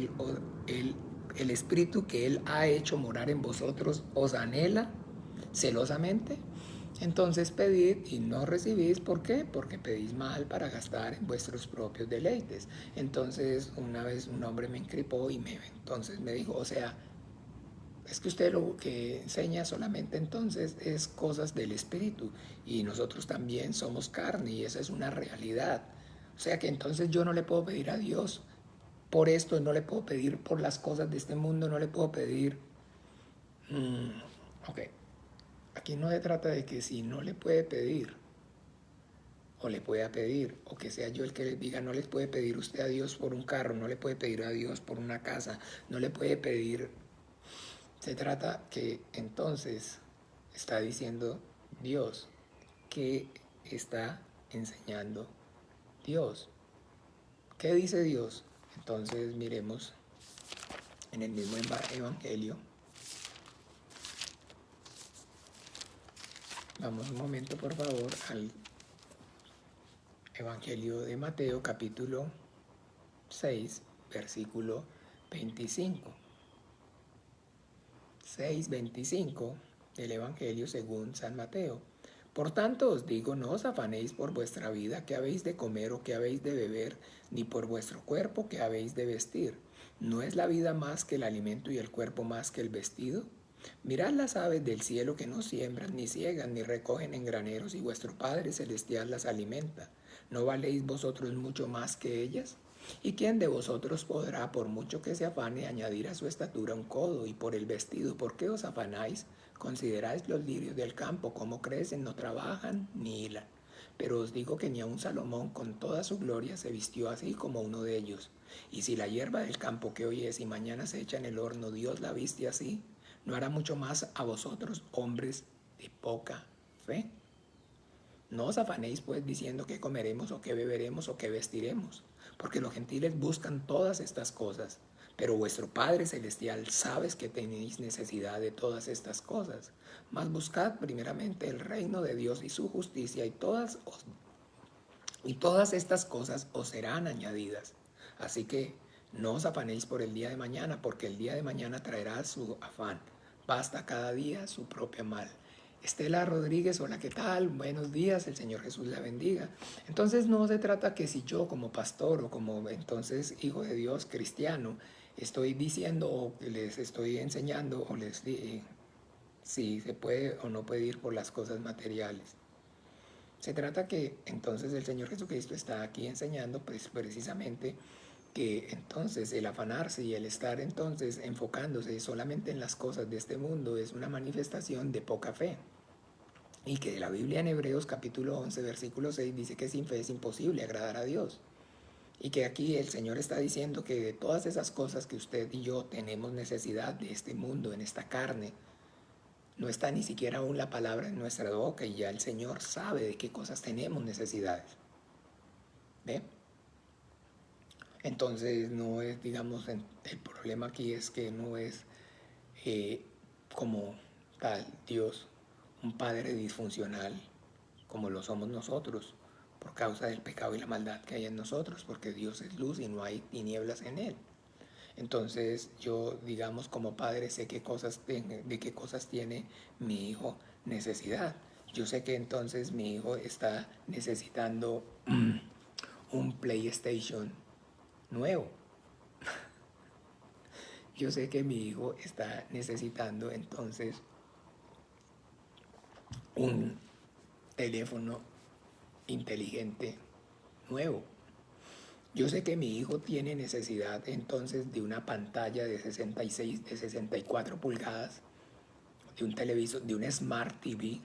Él ha hecho morar en vosotros os anhela celosamente? Entonces pedid y no recibís. ¿Por qué? Porque pedís mal para gastar en vuestros propios deleites. Entonces una vez un hombre me encripó y entonces me dijo, o sea, es que usted lo que enseña solamente entonces es cosas del espíritu y nosotros también somos carne y esa es una realidad. O sea que entonces yo no le puedo pedir a Dios por esto, no le puedo pedir por las cosas de este mundo, no le puedo pedir. Ok, aquí no se trata de que si no le puede pedir o le pueda pedir, o que sea yo el que les diga, no les puede pedir usted a Dios por un carro, no le puede pedir a Dios por una casa, no le puede pedir. Se trata que entonces está diciendo Dios, ¿qué está enseñando Dios? ¿Qué dice Dios? Entonces miremos en el mismo evangelio. Vamos un momento por favor al evangelio de Mateo capítulo 6, versículo 25. 6:25 del Evangelio según San Mateo. Por tanto os digo, no os afanéis por vuestra vida, qué habéis de comer o qué habéis de beber, ni por vuestro cuerpo, qué habéis de vestir. ¿No es la vida más que el alimento y el cuerpo más que el vestido? Mirad las aves del cielo que no siembran, ni ciegan, ni recogen en graneros, y vuestro Padre Celestial las alimenta. ¿No valéis vosotros mucho más que ellas? ¿Y quién de vosotros podrá, por mucho que se afane, añadir a su estatura un codo? Y por el vestido, ¿por qué os afanáis? Consideráis los lirios del campo, cómo crecen, no trabajan ni hilan. Pero os digo que ni aun Salomón con toda su gloria se vistió así como uno de ellos. Y si la hierba del campo que hoy es y mañana se echa en el horno, Dios la viste así, ¿no hará mucho más a vosotros, hombres de poca fe? No os afanéis pues diciendo qué comeremos o qué beberemos o qué vestiremos, porque los gentiles buscan todas estas cosas, pero vuestro Padre Celestial sabe que tenéis necesidad de todas estas cosas. Mas buscad primeramente el reino de Dios y su justicia, y todas estas cosas os serán añadidas. Así que no os afanéis por el día de mañana, porque el día de mañana traerá su afán. Basta cada día su propio mal. Estela Rodríguez, hola, ¿qué tal? Buenos días, el Señor Jesús la bendiga. Entonces no se trata que si yo como pastor o como entonces hijo de Dios cristiano estoy diciendo o les estoy enseñando o les si se puede o no puede ir por las cosas materiales. Se trata que entonces el Señor Jesucristo está aquí enseñando pues precisamente que entonces el afanarse y el estar entonces enfocándose solamente en las cosas de este mundo es una manifestación de poca fe. Y que la Biblia en Hebreos capítulo 11 versículo 6 dice que sin fe es imposible agradar a Dios. Y que aquí el Señor está diciendo que de todas esas cosas que usted y yo tenemos necesidad de este mundo, en esta carne, no está ni siquiera aún la palabra en nuestra boca y ya el Señor sabe de qué cosas tenemos necesidades. ¿Ve? Entonces no es, digamos, el problema aquí es que no es como tal Dios, un padre disfuncional como lo somos nosotros, por causa del pecado y la maldad que hay en nosotros, porque Dios es luz y no hay tinieblas en Él. Entonces yo, digamos, como padre sé de qué cosas tiene mi hijo necesidad. Yo sé que entonces mi hijo está necesitando un PlayStation nuevo. Yo sé que mi hijo está necesitando entonces un teléfono inteligente nuevo. Yo sé que mi hijo tiene necesidad entonces de una pantalla de 66, de 64 pulgadas, de un televisor, de un Smart TV,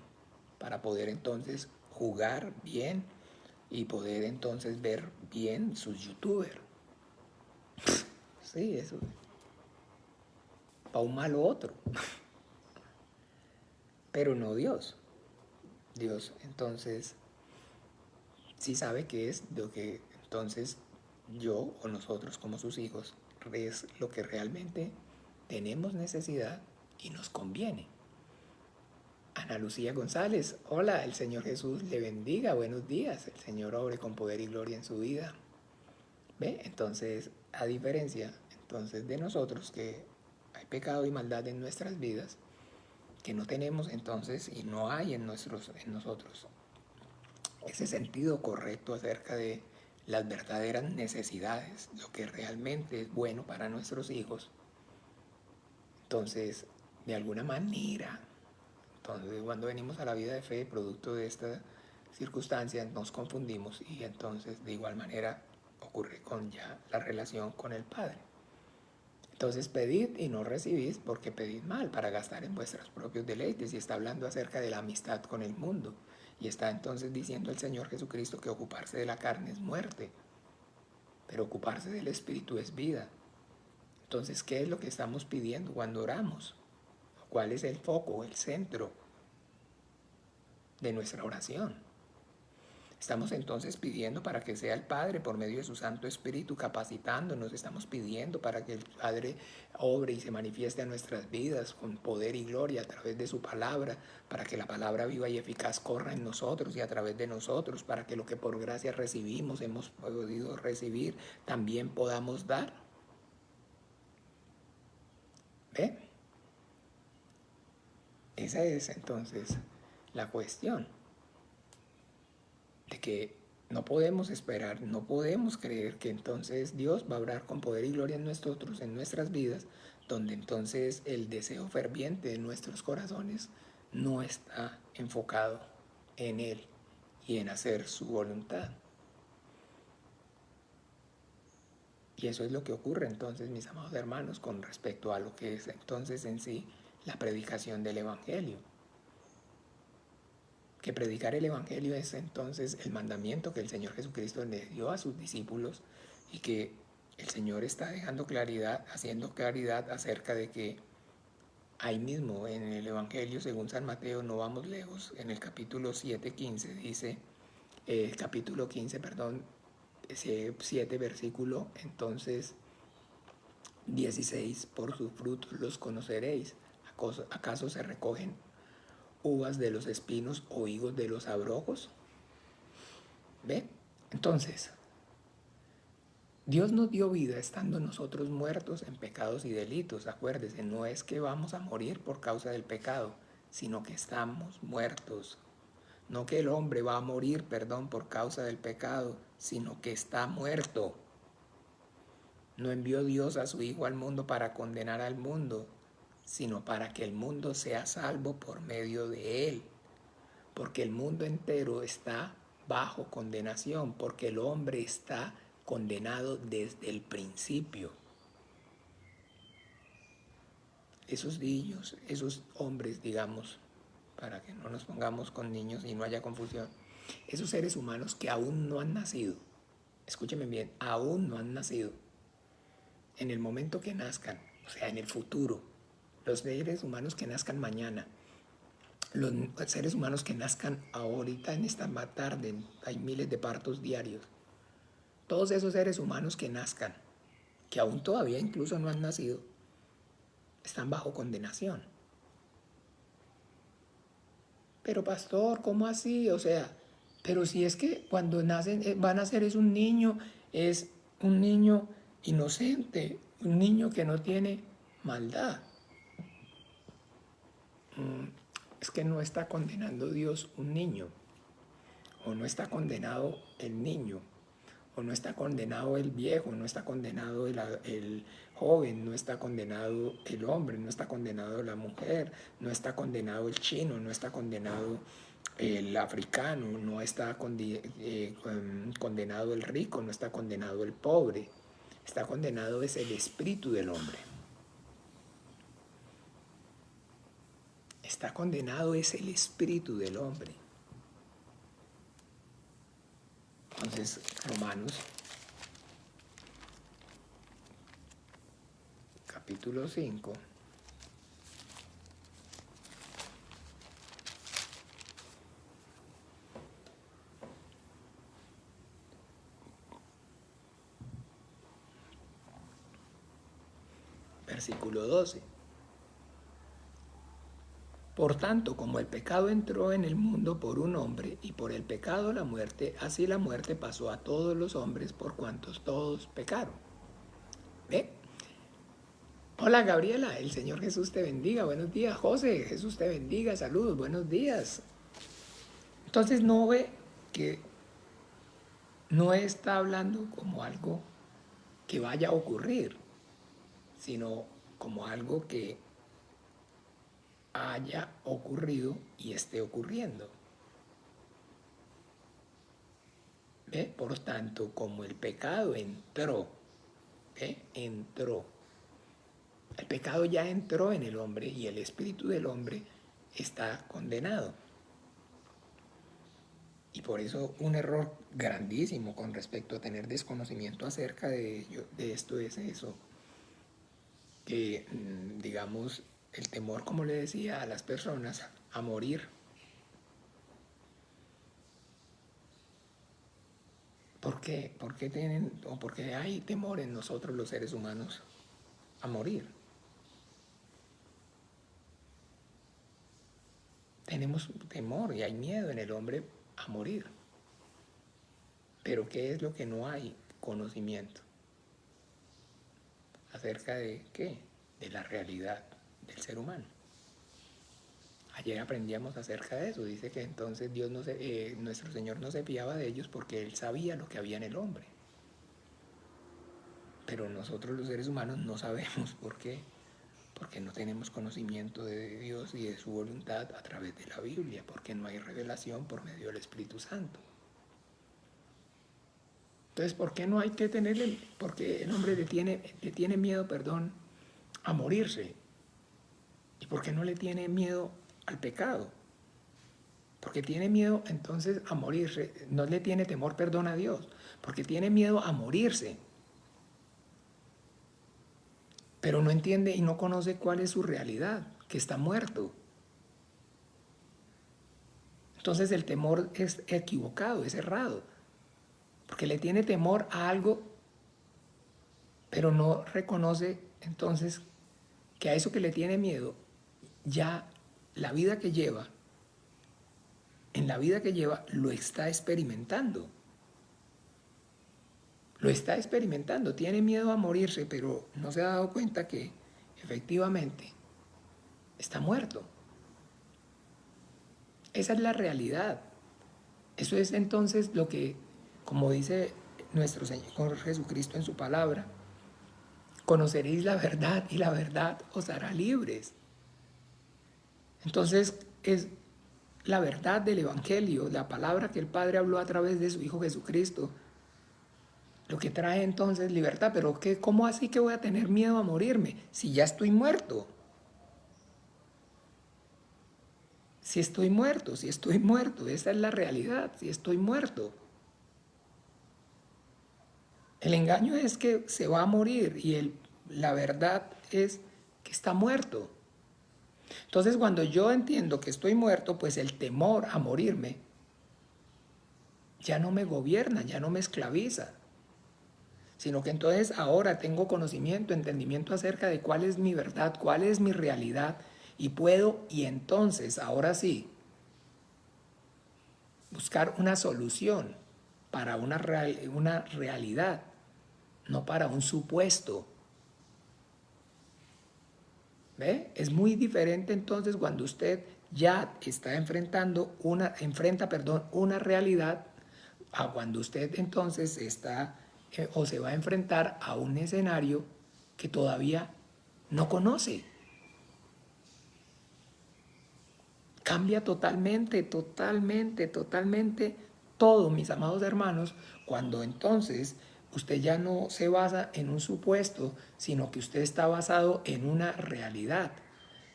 para poder entonces jugar bien y poder entonces ver bien sus youtubers. Sí, eso. Para un malo otro. Pero no Dios. Dios entonces sí sabe qué es lo que entonces yo o nosotros como sus hijos es lo que realmente tenemos necesidad y nos conviene. Ana Lucía González, hola, el Señor Jesús le bendiga, buenos días, el Señor obre con poder y gloria en su vida. ¿Ve? Entonces, a diferencia entonces de nosotros que hay pecado y maldad en nuestras vidas, que no tenemos entonces y no hay en nosotros ese sentido correcto acerca de las verdaderas necesidades, lo que realmente es bueno para nuestros hijos. Entonces, de alguna manera. Entonces, cuando venimos a la vida de fe, producto de esta circunstancia, nos confundimos y entonces de igual manera ocurre con ya la relación con el Padre. Entonces pedid y no recibís porque pedid mal para gastar en vuestros propios deleites. Y está hablando acerca de la amistad con el mundo. Y está entonces diciendo el Señor Jesucristo que ocuparse de la carne es muerte, pero ocuparse del Espíritu es vida. Entonces, ¿qué es lo que estamos pidiendo cuando oramos? ¿Cuál es el foco, el centro de nuestra oración? Estamos entonces pidiendo para que sea el Padre por medio de su Santo Espíritu capacitándonos. Estamos pidiendo para que el Padre obre y se manifieste a nuestras vidas con poder y gloria a través de su palabra, para que la palabra viva y eficaz corra en nosotros y a través de nosotros, para que lo que por gracia recibimos, hemos podido recibir, también podamos dar. ¿Ve? Esa es entonces la cuestión. De que no podemos esperar, no podemos creer que entonces Dios va a obrar con poder y gloria en nosotros, en nuestras vidas, donde entonces el deseo ferviente de nuestros corazones no está enfocado en Él y en hacer su voluntad. Y eso es lo que ocurre entonces, mis amados hermanos, con respecto a lo que es entonces en sí la predicación del Evangelio. Que predicar el Evangelio es entonces el mandamiento que el Señor Jesucristo le dio a sus discípulos y que el Señor está dejando claridad, haciendo claridad acerca de que ahí mismo en el Evangelio según San Mateo, no vamos lejos, en el capítulo 7:15 dice, capítulo 15, perdón, 7 versículo, entonces 16, por sus frutos los conoceréis. ¿Acaso se recogen uvas de los espinos o higos de los abrojos? ¿Ve? Entonces, Dios nos dio vida estando nosotros muertos en pecados y delitos. Acuérdese, no es que vamos a morir por causa del pecado, sino que estamos muertos. No que el hombre va a morir, perdón, por causa del pecado, sino que está muerto. No envió Dios a su Hijo al mundo para condenar al mundo, sino para que el mundo sea salvo por medio de él. Porque el mundo entero está bajo condenación, porque el hombre está condenado desde el principio. Esos niños, esos hombres, digamos, para que no nos pongamos con niños y no haya confusión, esos seres humanos que aún no han nacido, escúchenme bien, aún no han nacido, en el momento que nazcan, o sea, en el futuro, los seres humanos que nazcan mañana, los seres humanos que nazcan ahorita en esta tarde, hay miles de partos diarios, todos esos seres humanos que nazcan, que aún todavía incluso no han nacido, están bajo condenación. Pero pastor, ¿cómo así? O sea, pero si es que cuando nacen, van a ser es un niño inocente, un niño que no tiene maldad. Es que no está condenando Dios un niño, o no está condenado el niño, o no está condenado el viejo, no está condenado el joven, no está condenado el hombre, no está condenado la mujer, no está condenado el chino, no está condenado el africano, no está condenado el rico, no está condenado el pobre, está condenado es el espíritu del hombre. Está condenado es el espíritu del hombre. Entonces, Romanos, capítulo 5, versículo 12. Por tanto, como el pecado entró en el mundo por un hombre, y por el pecado la muerte, así la muerte pasó a todos los hombres por cuantos todos pecaron. ¿Ve? Hola Gabriela, el Señor Jesús te bendiga. Buenos días, José, Jesús te bendiga. Saludos, buenos días. Entonces no ve que no está hablando como algo que vaya a ocurrir, sino como algo que haya ocurrido y esté ocurriendo. ¿Ve? Por tanto, como el pecado entró, ¿ve? Entró. El pecado ya entró en el hombre y el espíritu del hombre está condenado. Y por eso un error grandísimo con respecto a tener desconocimiento acerca de esto es eso, que digamos el temor, como le decía a las personas, a morir. ¿Por qué? ¿Por qué tienen o por qué hay temor en nosotros los seres humanos a morir? Tenemos temor y hay miedo en el hombre a morir. Pero ¿qué es lo que no hay? Conocimiento. ¿Acerca de qué? De la realidad del ser humano. Ayer aprendíamos acerca de eso. Dice que entonces nuestro Señor no se fiaba de ellos porque Él sabía lo que había en el hombre. Pero nosotros los seres humanos no sabemos por qué. Porque no tenemos conocimiento de Dios y de su voluntad a través de la Biblia. Porque no hay revelación por medio del Espíritu Santo. Entonces, ¿por qué no hay que tenerle? Porque el hombre le tiene miedo, a morirse. ¿Y por qué no le tiene miedo al pecado? Porque tiene miedo entonces a morirse. No le tiene temor, a Dios. Porque tiene miedo a morirse. Pero no entiende y no conoce cuál es su realidad, que está muerto. Entonces el temor es equivocado, es errado. Porque le tiene temor a algo, pero no reconoce entonces que a eso que le tiene miedo, ya la vida que lleva, en la vida que lleva, lo está experimentando. Lo está experimentando, tiene miedo a morirse, pero no se ha dado cuenta que efectivamente está muerto. Esa es la realidad. Eso es entonces lo que, como dice nuestro Señor Jesucristo en su palabra, conoceréis la verdad y la verdad os hará libres. Entonces es la verdad del Evangelio, la palabra que el Padre habló a través de su Hijo Jesucristo, lo que trae entonces libertad. Pero ¿cómo así que voy a tener miedo a morirme si ya estoy muerto? Si estoy muerto, esa es la realidad, si estoy muerto. El engaño es que se va a morir y la verdad es que está muerto. Entonces cuando yo entiendo que estoy muerto, pues el temor a morirme ya no me gobierna, ya no me esclaviza, sino que entonces ahora tengo conocimiento, entendimiento acerca de cuál es mi verdad, cuál es mi realidad y entonces ahora sí buscar una solución para una realidad, no para un supuesto. ¿Ve? Es muy diferente entonces cuando usted ya está enfrenta una realidad a cuando usted entonces está o se va a enfrentar a un escenario que todavía no conoce. Cambia totalmente, totalmente, totalmente todo, mis amados hermanos, cuando entonces usted ya no se basa en un supuesto, sino que usted está basado en una realidad.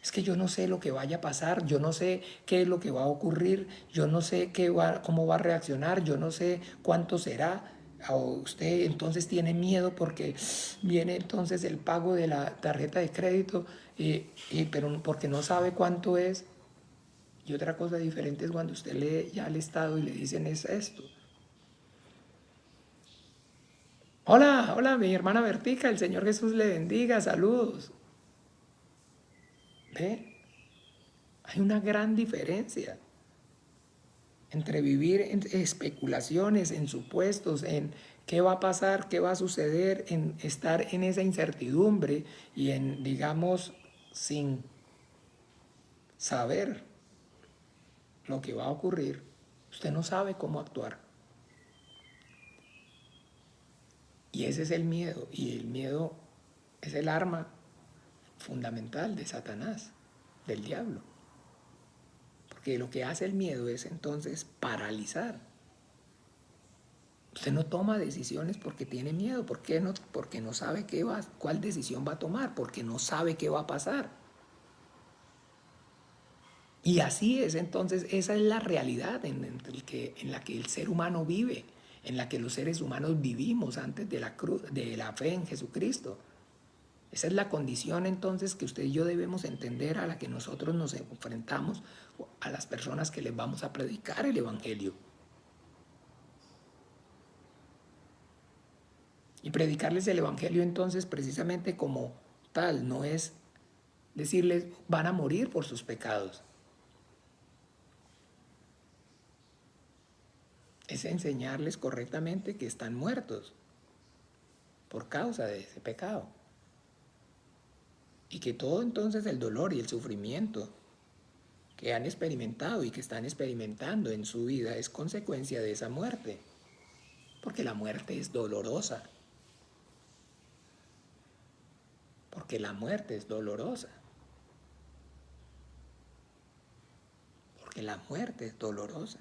Es que yo no sé lo que vaya a pasar, yo no sé qué es lo que va a ocurrir, yo no sé cómo va a reaccionar, yo no sé cuánto será. O usted entonces tiene miedo porque viene entonces el pago de la tarjeta de crédito, pero porque no sabe cuánto es. Y otra cosa diferente es cuando usted lee ya al Estado y le dicen es esto. Hola, hola, mi hermana Bertica, el Señor Jesús le bendiga, saludos. ¿Ve? Hay una gran diferencia entre vivir en especulaciones, en supuestos, en qué va a pasar, qué va a suceder, en estar en esa incertidumbre y en, digamos, sin saber lo que va a ocurrir. Usted no sabe cómo actuar. Y ese es el miedo. Y el miedo es el arma fundamental de Satanás, del diablo. Porque lo que hace el miedo es entonces paralizar. Usted no toma decisiones porque tiene miedo. ¿Por qué no? Porque no sabe cuál decisión va a tomar, porque no sabe qué va a pasar. Y así es, entonces, esa es la realidad en la que el ser humano vive, en la que los seres humanos vivimos antes de la fe en Jesucristo. Esa es la condición entonces que usted y yo debemos entender, a la que nosotros nos enfrentamos a las personas que les vamos a predicar el Evangelio. Y predicarles el Evangelio entonces precisamente como tal, no es decirles van a morir por sus pecados. Es enseñarles correctamente que están muertos por causa de ese pecado. Y que todo entonces el dolor y el sufrimiento que han experimentado y que están experimentando en su vida es consecuencia de esa muerte. Porque la muerte es dolorosa. Porque la muerte es dolorosa. Porque la muerte es dolorosa.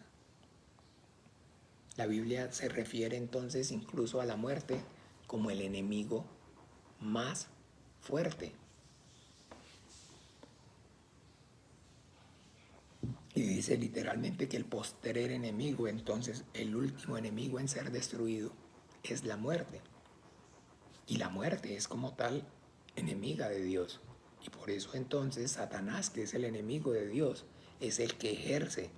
La Biblia se refiere entonces incluso a la muerte como el enemigo más fuerte. Y dice literalmente que el postrer enemigo, entonces el último enemigo en ser destruido, es la muerte. Y la muerte es como tal enemiga de Dios. Y por eso entonces Satanás, que es el enemigo de Dios, es el que ejerce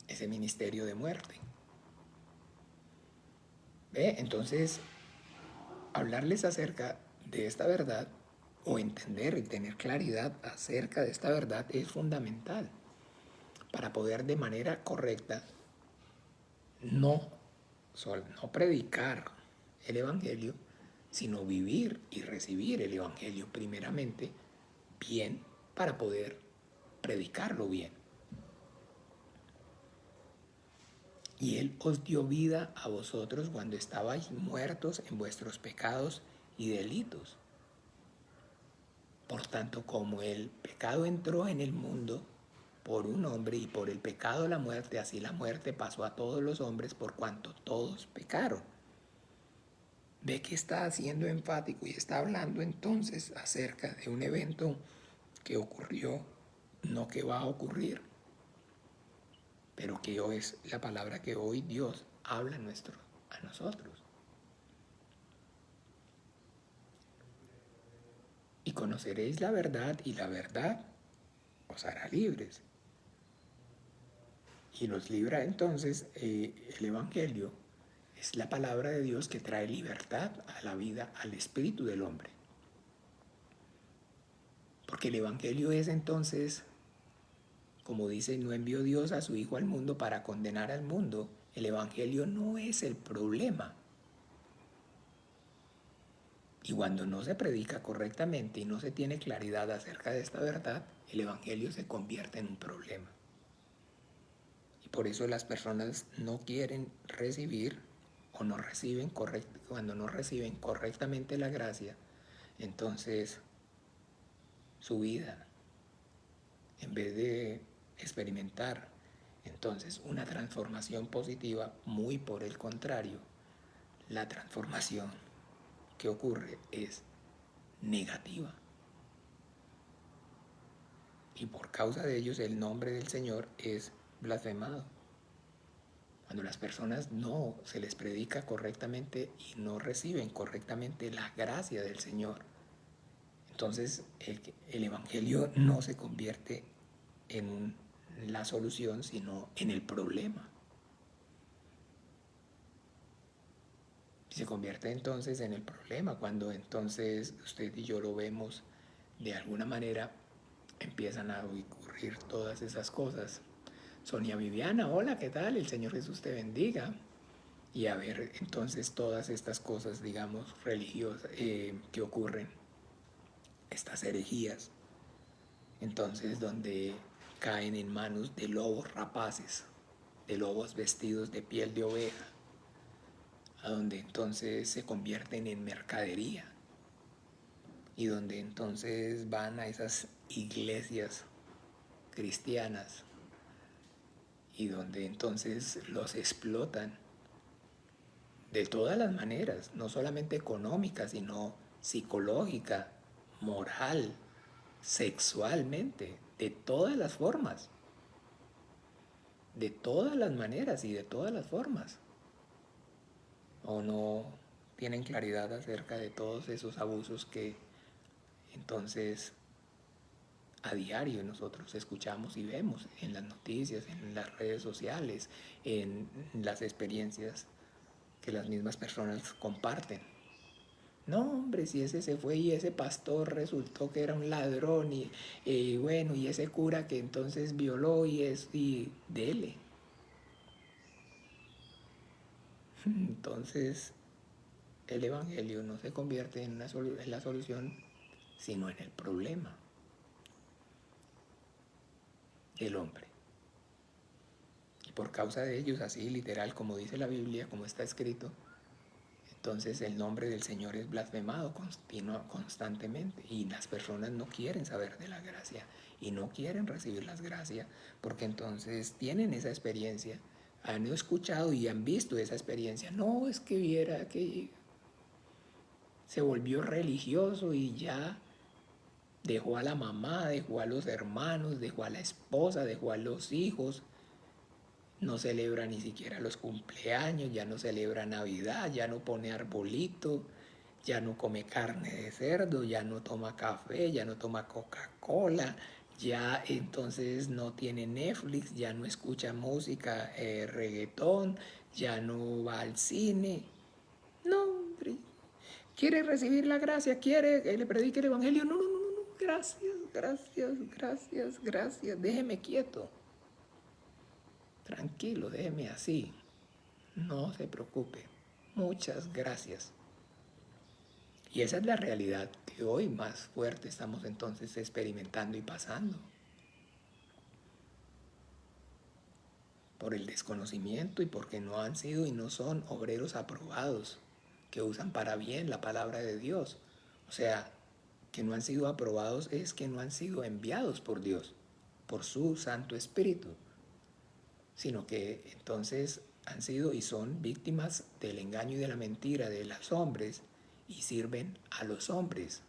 ese ministerio de muerte. ¿Ve? Entonces, hablarles acerca de esta verdad o entender y tener claridad acerca de esta verdad es fundamental para poder de manera correcta no predicar el Evangelio, sino vivir y recibir el Evangelio primeramente bien para poder predicarlo bien. Y Él os dio vida a vosotros cuando estabais muertos en vuestros pecados y delitos. Por tanto, como el pecado entró en el mundo por un hombre y por el pecado la muerte, así la muerte pasó a todos los hombres por cuanto todos pecaron. Ve que está haciendo enfático y está hablando entonces acerca de un evento que ocurrió, no que va a ocurrir, pero que hoy es la palabra que hoy Dios habla a nosotros. Y conoceréis la verdad y la verdad os hará libres. Y los libra entonces el Evangelio. Es la palabra de Dios que trae libertad a la vida, al espíritu del hombre. Porque el Evangelio es entonces, como dice, no envió Dios a su Hijo al mundo para condenar al mundo. El Evangelio no es el problema. Y cuando no se predica correctamente y no se tiene claridad acerca de esta verdad, el Evangelio se convierte en un problema. Y por eso las personas no quieren recibir o no reciben cuando no reciben correctamente la gracia, entonces su vida, en vez de experimentar entonces una transformación positiva, muy por el contrario, la transformación que ocurre es negativa. Y por causa de ellos el nombre del Señor es blasfemado. Cuando las personas no se les predica correctamente y no reciben correctamente la gracia del Señor, entonces el Evangelio no se convierte en la solución, sino en el problema. Y se convierte entonces en el problema cuando entonces usted y yo lo vemos de alguna manera, empiezan a ocurrir todas esas cosas. Sonia Viviana, hola, ¿qué tal? El Señor Jesús te bendiga. Y a ver entonces todas estas cosas, digamos, religiosas que ocurren, estas herejías, entonces donde caen en manos de lobos rapaces, de lobos vestidos de piel de oveja, a donde entonces se convierten en mercadería. y donde entonces van a esas iglesias cristianas y donde entonces los explotan de todas las maneras, no solamente económica, sino psicológica, moral, sexualmente, de todas las formas, de todas las maneras y de todas las formas. ¿O no tienen claridad acerca de todos esos abusos que entonces a diario nosotros escuchamos y vemos en las noticias, en las redes sociales, en las experiencias que las mismas personas comparten? No, hombre, si ese se fue y ese pastor resultó que era un ladrón y bueno, y ese cura que entonces violó y dele. Entonces el evangelio no se convierte en la solución, sino en el problema del hombre. Y por causa de ellos, así literal como dice la Biblia, como está escrito, entonces el nombre del Señor es blasfemado constantemente y las personas no quieren saber de la gracia y no quieren recibir las gracias porque entonces tienen esa experiencia, han escuchado y han visto esa experiencia. No, es que viera que se volvió religioso y ya dejó a la mamá, dejó a los hermanos, dejó a la esposa, dejó a los hijos. No celebra ni siquiera los cumpleaños, ya no celebra Navidad, ya no pone arbolito, ya no come carne de cerdo, ya no toma café, ya no toma Coca-Cola, ya entonces no tiene Netflix, ya no escucha música, reggaetón, ya no va al cine. No, hombre, quiere recibir la gracia, quiere que le predique el evangelio. No, no, no, no, gracias, gracias, gracias, gracias, déjeme quieto. Tranquilo, déjeme así. No se preocupe. Muchas gracias. Y esa es la realidad que hoy más fuerte estamos entonces experimentando y pasando. Por el desconocimiento y porque no han sido y no son obreros aprobados, que usan para bien la palabra de Dios. O sea, que no han sido aprobados es que no han sido enviados por Dios, por su Santo Espíritu, sino que entonces han sido y son víctimas del engaño y de la mentira de los hombres y sirven a los hombres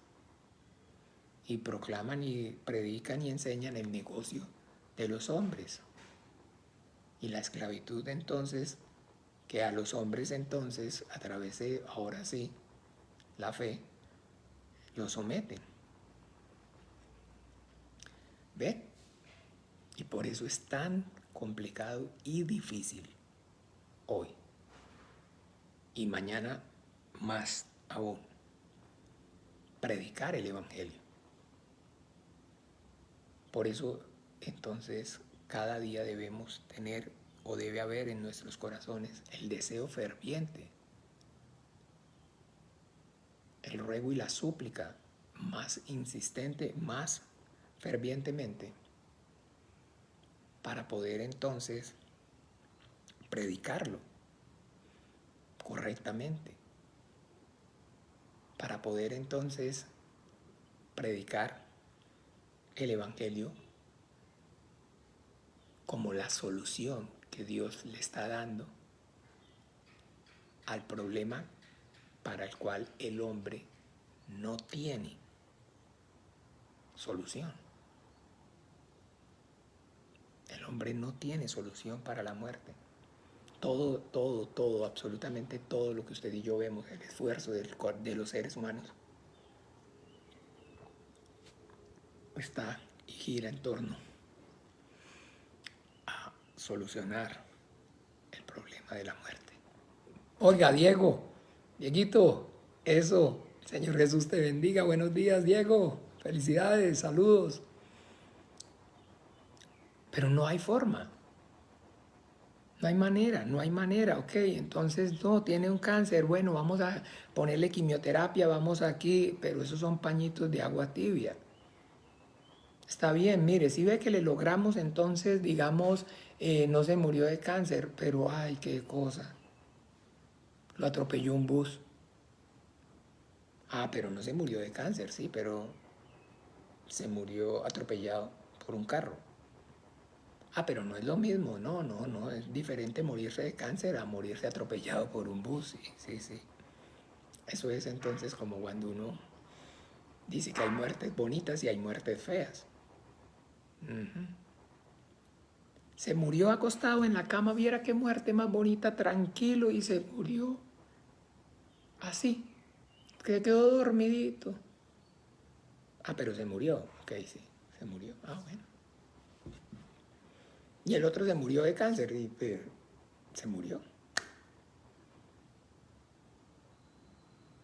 y proclaman y predican y enseñan el negocio de los hombres y la esclavitud entonces que a los hombres entonces a través de ahora sí la fe los someten. ¿Ve? Y por eso es tan complicado y difícil hoy y mañana más aún predicar el evangelio. Por eso entonces cada día debemos tener o debe haber en nuestros corazones el deseo ferviente, el ruego y la súplica más insistente, más fervientemente, para poder entonces predicarlo correctamente, para poder entonces predicar el evangelio como la solución que Dios le está dando al problema para el cual el hombre no tiene solución. El hombre no tiene solución para la muerte. Todo, absolutamente todo lo que usted y yo vemos, el esfuerzo de los seres humanos, está y gira en torno a solucionar el problema de la muerte. Oiga, Dieguito, eso, Señor Jesús te bendiga. Buenos días, Diego. Felicidades, saludos. Pero no hay forma. No hay manera, ok, entonces no, tiene un cáncer, bueno, vamos a ponerle quimioterapia, vamos aquí, pero esos son pañitos de agua tibia. Está bien, mire, si ve que le logramos, entonces, digamos, no se murió de cáncer, pero ay, qué cosa, lo atropelló un bus. Ah, pero no se murió de cáncer, sí, pero se murió atropellado por un carro. Ah, pero no es lo mismo, no, no, no, es diferente morirse de cáncer a morirse atropellado por un bus, sí, sí, sí. Eso es entonces como cuando uno dice que hay muertes bonitas y hay muertes feas. Ujú. Se murió acostado en la cama, viera qué muerte más bonita, tranquilo, y se murió así, que quedó dormidito. Ah, pero se murió, ok, sí, se murió. Ah, bueno. Y el otro se murió de cáncer y se murió.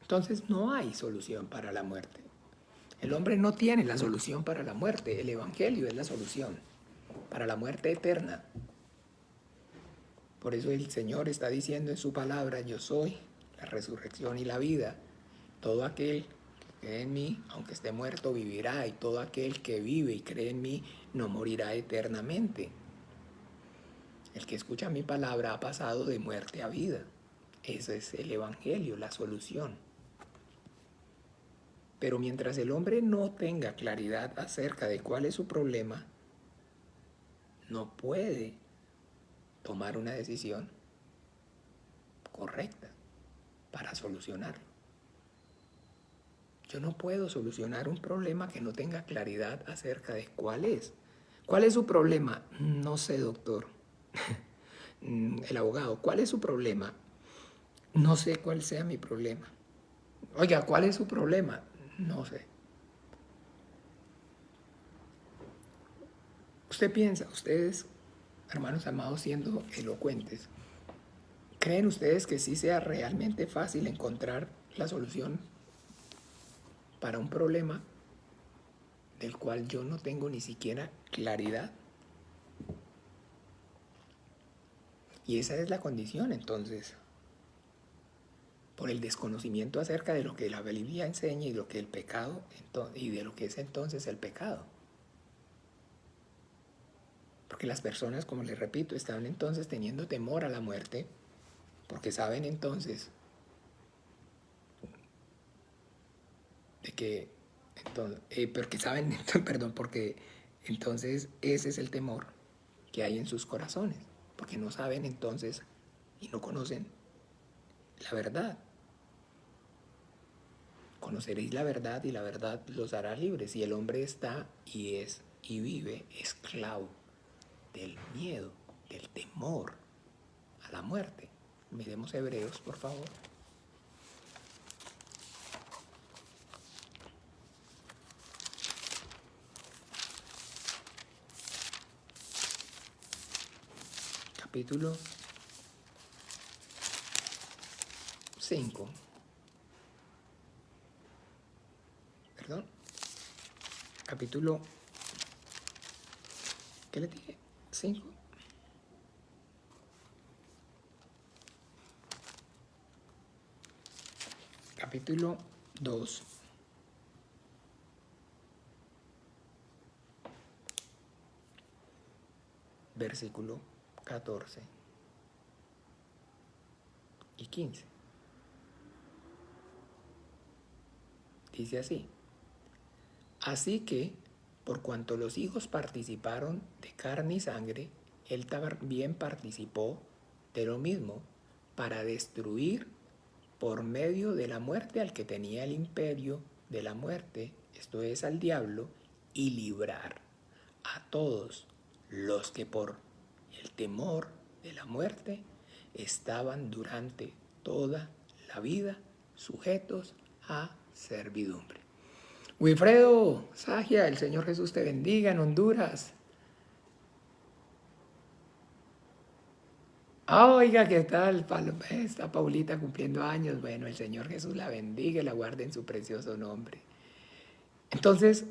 Entonces no hay solución para la muerte. El hombre no tiene la solución para la muerte. El Evangelio es la solución para la muerte eterna. Por eso el Señor está diciendo en su palabra, yo soy la resurrección y la vida. Todo aquel que cree en mí, aunque esté muerto, vivirá. Y todo aquel que vive y cree en mí, no morirá eternamente. El que escucha mi palabra ha pasado de muerte a vida. Ese es el Evangelio, la solución. Pero mientras el hombre no tenga claridad acerca de cuál es su problema, no puede tomar una decisión correcta para solucionarlo. Yo no puedo solucionar un problema que no tenga claridad acerca de cuál es. ¿Cuál es su problema? No sé, doctor. El abogado, ¿cuál es su problema? No sé cuál sea mi problema. Oiga, ¿cuál es su problema? No sé. Usted piensa, ustedes, hermanos amados, siendo elocuentes, ¿creen ustedes que sí sea realmente fácil encontrar la solución para un problema del cual yo no tengo ni siquiera claridad? Y esa es la condición, entonces, por el desconocimiento acerca de lo que la Biblia enseña y lo que el pecado y de lo que es entonces el pecado. Porque las personas, como les repito, están entonces teniendo temor a la muerte, porque saben entonces de que, porque saben, perdón, porque entonces ese es el temor que hay en sus corazones, porque no saben entonces y no conocen la verdad. Conoceréis la verdad y la verdad los hará libres. Y el hombre está y es y vive esclavo del miedo, del temor a la muerte. Miremos Hebreos, por favor. Capítulo 5. Perdón. Capítulo, ¿qué le dije? 5. Capítulo 2. Versículo 14 y 15. Dice así: así que, por cuanto los hijos participaron de carne y sangre, él también participó de lo mismo, para destruir por medio de la muerte al que tenía el imperio de la muerte, esto es al diablo, y librar a todos los que por el temor de la muerte estaban durante toda la vida sujetos a servidumbre. Wilfredo, Sagia, el Señor Jesús te bendiga en Honduras. Oiga, ¿qué tal? Está Paulita cumpliendo años. Bueno, el Señor Jesús la bendiga y la guarde en su precioso nombre. Entonces,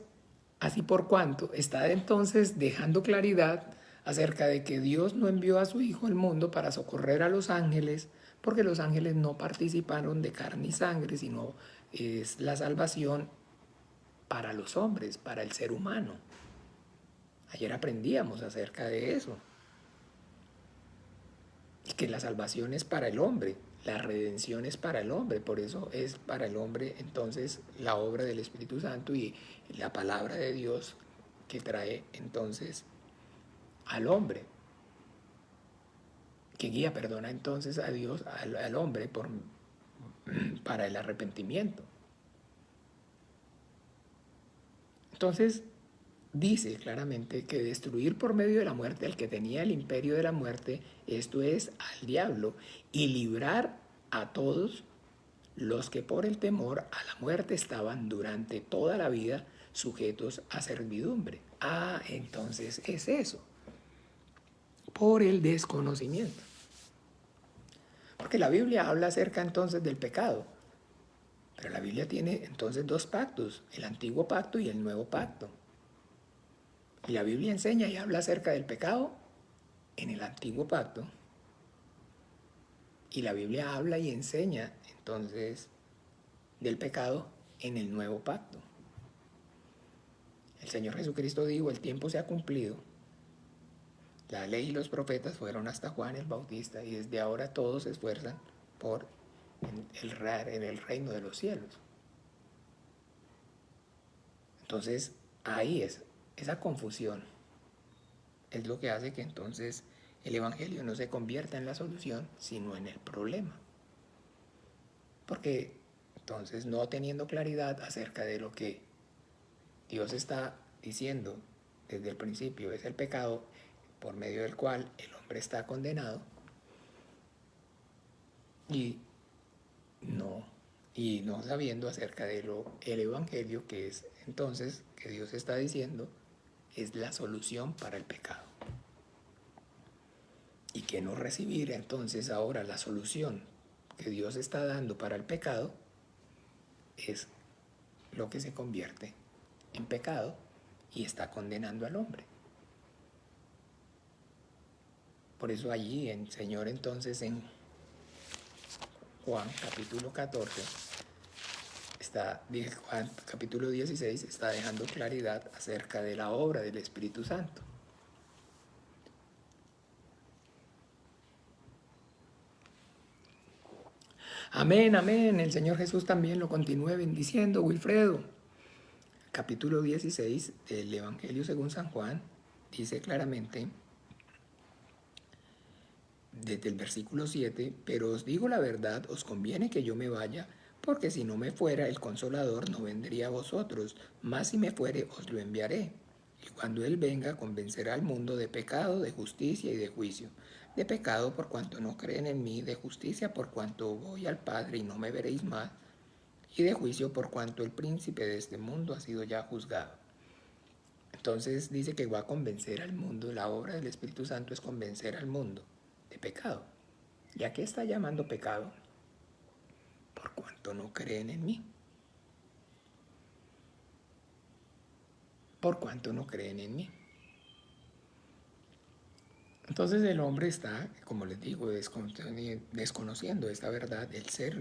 así por cuanto está entonces dejando claridad acerca de que Dios no envió a su Hijo al mundo para socorrer a los ángeles, porque los ángeles no participaron de carne y sangre, sino es la salvación para los hombres, para el ser humano. Ayer aprendíamos acerca de eso, y que la salvación es para el hombre. La redención es para el hombre, por eso es para el hombre entonces la obra del Espíritu Santo y la palabra de Dios que trae entonces al hombre, que guía, perdona entonces a Dios, al hombre para el arrepentimiento. Entonces dice claramente que destruir por medio de la muerte al que tenía el imperio de la muerte, esto es al diablo, y librar a todos los que por el temor a la muerte estaban durante toda la vida sujetos a servidumbre. Ah, entonces es eso, por el desconocimiento. Porque la Biblia habla acerca entonces del pecado, pero la Biblia tiene entonces dos pactos, el antiguo pacto y el nuevo pacto. Y la Biblia enseña y habla acerca del pecado en el antiguo pacto. Y la Biblia habla y enseña entonces del pecado en el nuevo pacto. El Señor Jesucristo dijo, el tiempo se ha cumplido. La ley y los profetas fueron hasta Juan el Bautista y desde ahora todos se esfuerzan por entrar en el reino de los cielos. Entonces, ahí es esa confusión. Es lo que hace que entonces el Evangelio no se convierta en la solución, sino en el problema. Porque entonces, no teniendo claridad acerca de lo que Dios está diciendo desde el principio, es el pecado por medio del cual el hombre está condenado, y no sabiendo acerca de el Evangelio, que es entonces que Dios está diciendo es la solución para el pecado. Y que no recibir entonces ahora la solución que Dios está dando para el pecado es lo que se convierte en pecado y está condenando al hombre. Por eso allí el Señor entonces en Juan capítulo 14, Juan capítulo 16 está dejando claridad acerca de la obra del Espíritu Santo. Amén, amén. El Señor Jesús también lo continúe bendiciendo, Wilfredo. Capítulo 16 del Evangelio según San Juan dice claramente, desde el versículo 7, pero os digo la verdad, os conviene que yo me vaya, porque si no me fuera, el Consolador no vendría a vosotros, mas si me fuere, os lo enviaré. Y cuando Él venga, convencerá al mundo de pecado, de justicia y de juicio. De pecado por cuanto no creen en mí, de justicia por cuanto voy al Padre y no me veréis más, y de juicio por cuanto el príncipe de este mundo ha sido ya juzgado. Entonces dice que va a convencer al mundo, la obra del Espíritu Santo es convencer al mundo de pecado. ¿Y a qué está llamando pecado? Por cuanto no creen en mí. Por cuanto no creen en mí. Entonces el hombre está, como les digo, desconociendo esta verdad. El ser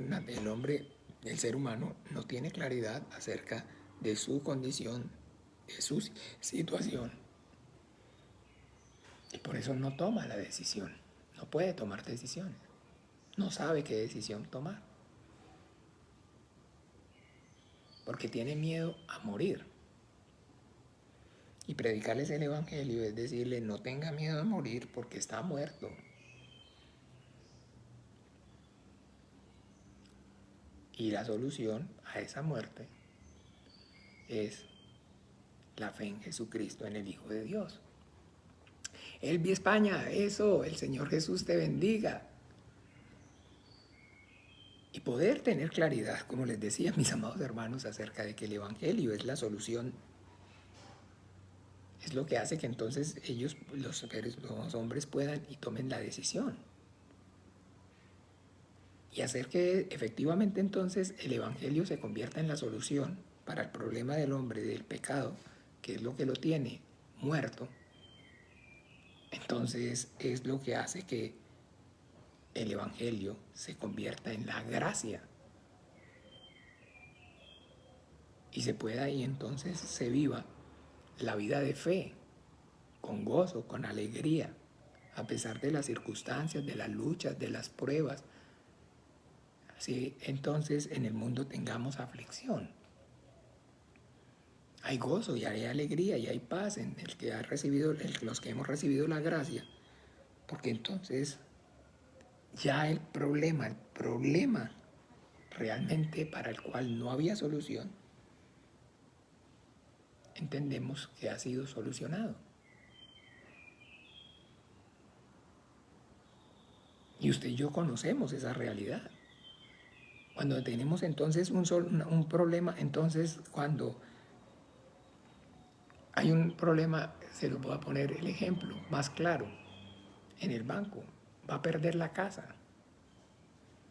humano no tiene claridad acerca de su condición, de su situación. Y por eso no toma la decisión. No puede tomar decisiones. No sabe qué decisión tomar. Porque tiene miedo a morir. Y predicarles el Evangelio es decirle, no tenga miedo a morir porque está muerto. Y la solución a esa muerte es la fe en Jesucristo, en el Hijo de Dios. Elvi España, eso, el Señor Jesús te bendiga. Y poder tener claridad, como les decía mis amados hermanos, acerca de que el Evangelio es la solución. Es lo que hace que entonces ellos, los hombres, puedan y tomen la decisión. Y hacer que efectivamente entonces el Evangelio se convierta en la solución para el problema del hombre, del pecado, que es lo que lo tiene muerto. Entonces es lo que hace que el Evangelio se convierta en la gracia. Y se pueda y entonces se viva la vida de fe, con gozo, con alegría, a pesar de las circunstancias, de las luchas, de las pruebas, Así entonces en el mundo tengamos aflicción. Hay gozo y hay alegría y hay paz en el que ha recibido, los que hemos recibido la gracia, porque entonces ya el problema realmente para el cual no había solución, entendemos que ha sido solucionado. Y usted y yo conocemos esa realidad. Cuando tenemos entonces un problema, entonces cuando hay un problema, se lo voy a poner el ejemplo más claro, en el banco, va a perder la casa.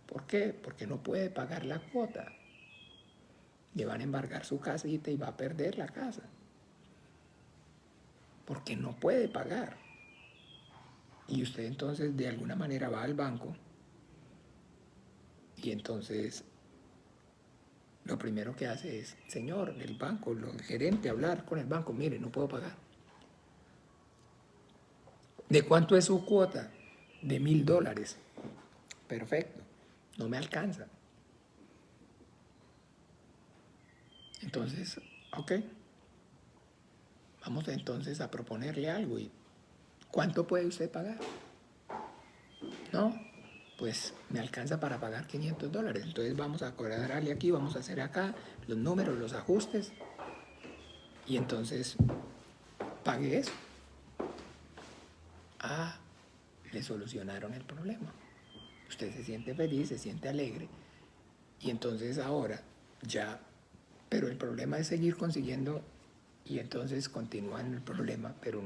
¿Por qué? Porque no puede pagar la cuota. Le van a embargar su casita y va a perder la casa. Porque no puede pagar. Y usted entonces de alguna manera va al banco y entonces lo primero que hace es, señor, el banco, el gerente, hablar con el banco, mire, no puedo pagar. ¿De cuánto es su cuota? De $1,000. Perfecto, no me alcanza. Entonces, ok, vamos entonces a proponerle algo. ¿Y cuánto puede usted pagar? No, pues me alcanza para pagar $500. Entonces vamos a cuadrarle aquí, vamos a hacer acá los números, los ajustes. Y entonces pague eso. Ah, le solucionaron el problema. Usted se siente feliz, se siente alegre. Y entonces ahora ya, pero el problema es seguir consiguiendo y entonces continúa en el problema, pero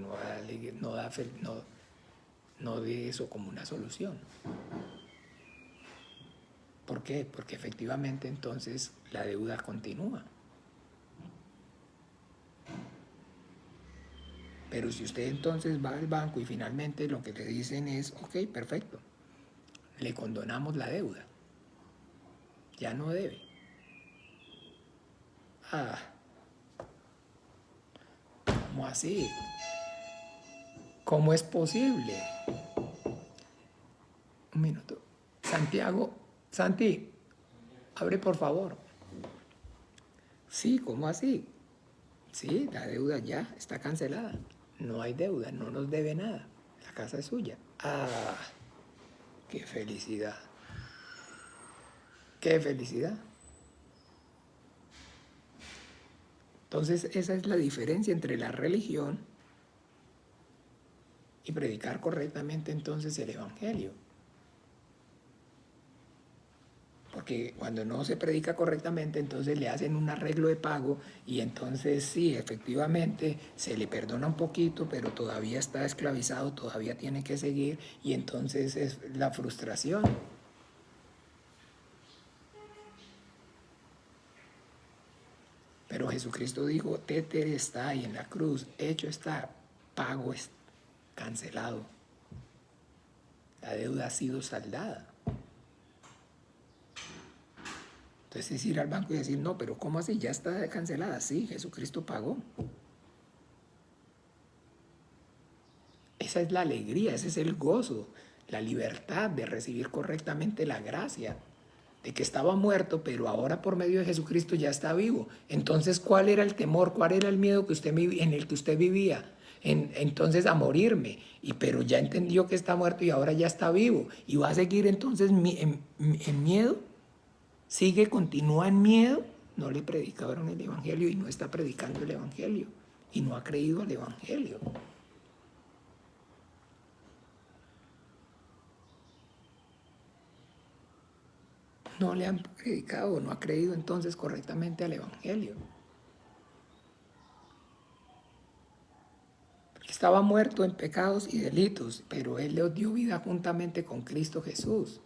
no ve eso como una solución. ¿Por qué? Porque efectivamente entonces la deuda continúa. Pero si usted entonces va al banco y finalmente lo que le dicen es, ok, perfecto, le condonamos la deuda, ya no debe. Ah, ¿cómo así? ¿Cómo es posible? Un minuto. Santiago, Santi, abre por favor. Sí, ¿cómo así? Sí, la deuda ya está cancelada. No hay deuda, no nos debe nada. La casa es suya. Ah, qué felicidad. Qué felicidad. Entonces, esa es la diferencia entre la religión y predicar correctamente entonces el Evangelio. Porque cuando no se predica correctamente, entonces le hacen un arreglo de pago y entonces sí, efectivamente se le perdona un poquito, pero todavía está esclavizado, todavía tiene que seguir y entonces es la frustración. Pero Jesucristo dijo, tetelestai ahí en la cruz, hecho está, pago es cancelado. La deuda ha sido saldada. Entonces es ir al banco y decir, no, pero ¿cómo así? Ya está cancelada. Sí, Jesucristo pagó. Esa es la alegría, ese es el gozo, la libertad de recibir correctamente la gracia, de que estaba muerto, pero ahora por medio de Jesucristo ya está vivo. Entonces, ¿cuál era el temor? ¿Cuál era el miedo que en el que usted vivía? Entonces a morirme, pero ya entendió que está muerto y ahora ya está vivo. ¿Y va a seguir entonces en miedo? Continúa en miedo, no le predicaron el Evangelio y no está predicando el Evangelio y no ha creído al Evangelio. No le han predicado, no ha creído entonces correctamente al Evangelio. Porque estaba muerto en pecados y delitos, pero Él le dio vida juntamente con Cristo Jesús.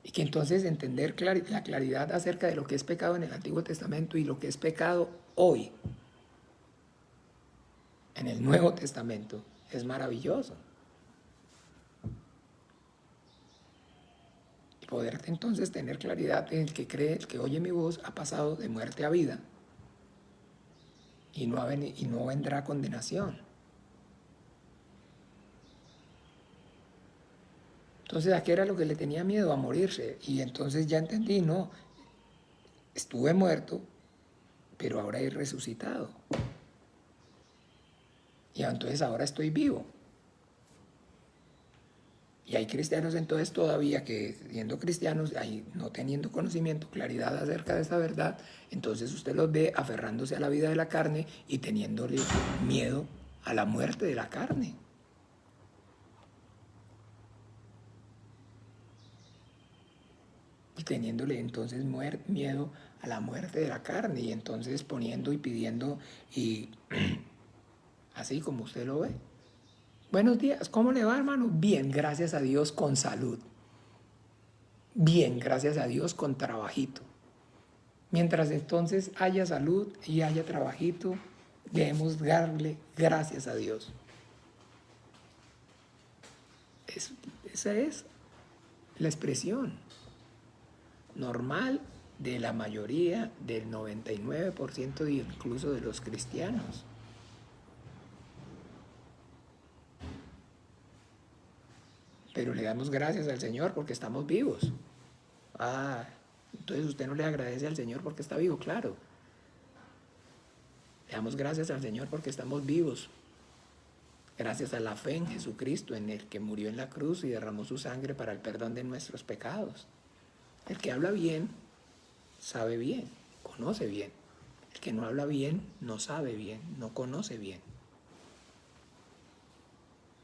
Y que entonces entender la claridad acerca de lo que es pecado en el Antiguo Testamento y lo que es pecado hoy en el Nuevo Testamento es maravilloso. Y poder entonces tener claridad en el que cree, el que oye mi voz, ha pasado de muerte a vida y no vendrá condenación. Entonces, ¿a qué era lo que le tenía miedo? A morirse. Y entonces ya entendí, no, estuve muerto, pero ahora he resucitado. Y entonces ahora estoy vivo. Y hay cristianos entonces todavía que, siendo cristianos, no teniendo conocimiento, claridad acerca de esta verdad, entonces usted los ve aferrándose a la vida de la carne y teniéndole miedo a la muerte de la carne. Y teniéndole entonces miedo a la muerte de la carne, y entonces poniendo y pidiendo, y así como usted lo ve. Buenos días, ¿cómo le va, hermano? Bien, gracias a Dios, con salud. Bien, gracias a Dios, con trabajito. Mientras entonces haya salud y haya trabajito, debemos darle gracias a Dios. Esa es la expresión normal de la mayoría, del 99% incluso de los cristianos. Pero le damos gracias al Señor porque estamos vivos. Entonces usted no le agradece al Señor porque está vivo, claro. Le damos gracias al Señor porque estamos vivos. Gracias a la fe en Jesucristo, en el que murió en la cruz y derramó su sangre para el perdón de nuestros pecados. El que habla bien, sabe bien, conoce bien. El que no habla bien, no sabe bien, no conoce bien.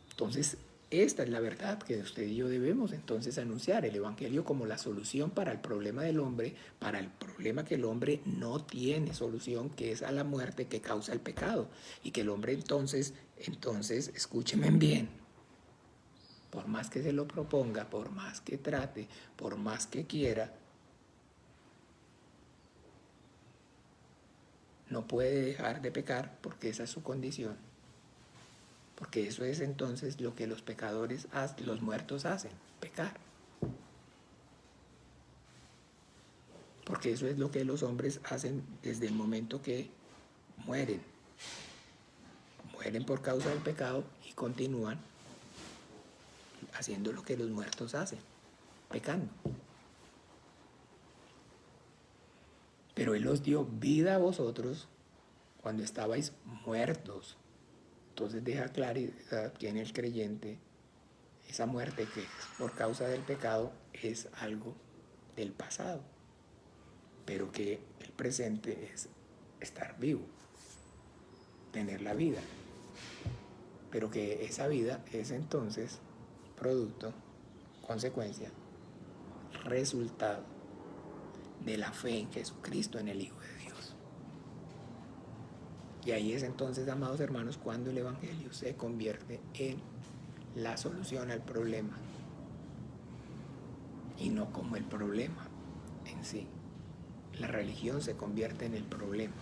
Entonces, esta es la verdad que usted y yo debemos entonces anunciar, el Evangelio como la solución para el problema del hombre, para el problema que el hombre no tiene solución, que es a la muerte que causa el pecado. Y que el hombre entonces, escúcheme bien, por más que se lo proponga, por más que trate, por más que quiera, no puede dejar de pecar porque esa es su condición. Porque eso es entonces lo que los pecadores, los muertos hacen, pecar. Porque eso es lo que los hombres hacen desde el momento que mueren. Mueren por causa del pecado y continúan haciendo lo que los muertos hacen, pecando. Pero Él os dio vida a vosotros cuando estabais muertos. Entonces deja claridad que en el creyente esa muerte que es por causa del pecado es algo del pasado, pero que el presente es estar vivo, tener la vida, pero que esa vida es entonces producto, consecuencia, resultado de la fe en Jesucristo, en el Hijo de Dios. Y ahí es entonces, amados hermanos, cuando el Evangelio se convierte en la solución al problema y no como el problema en sí. La religión se convierte en el problema.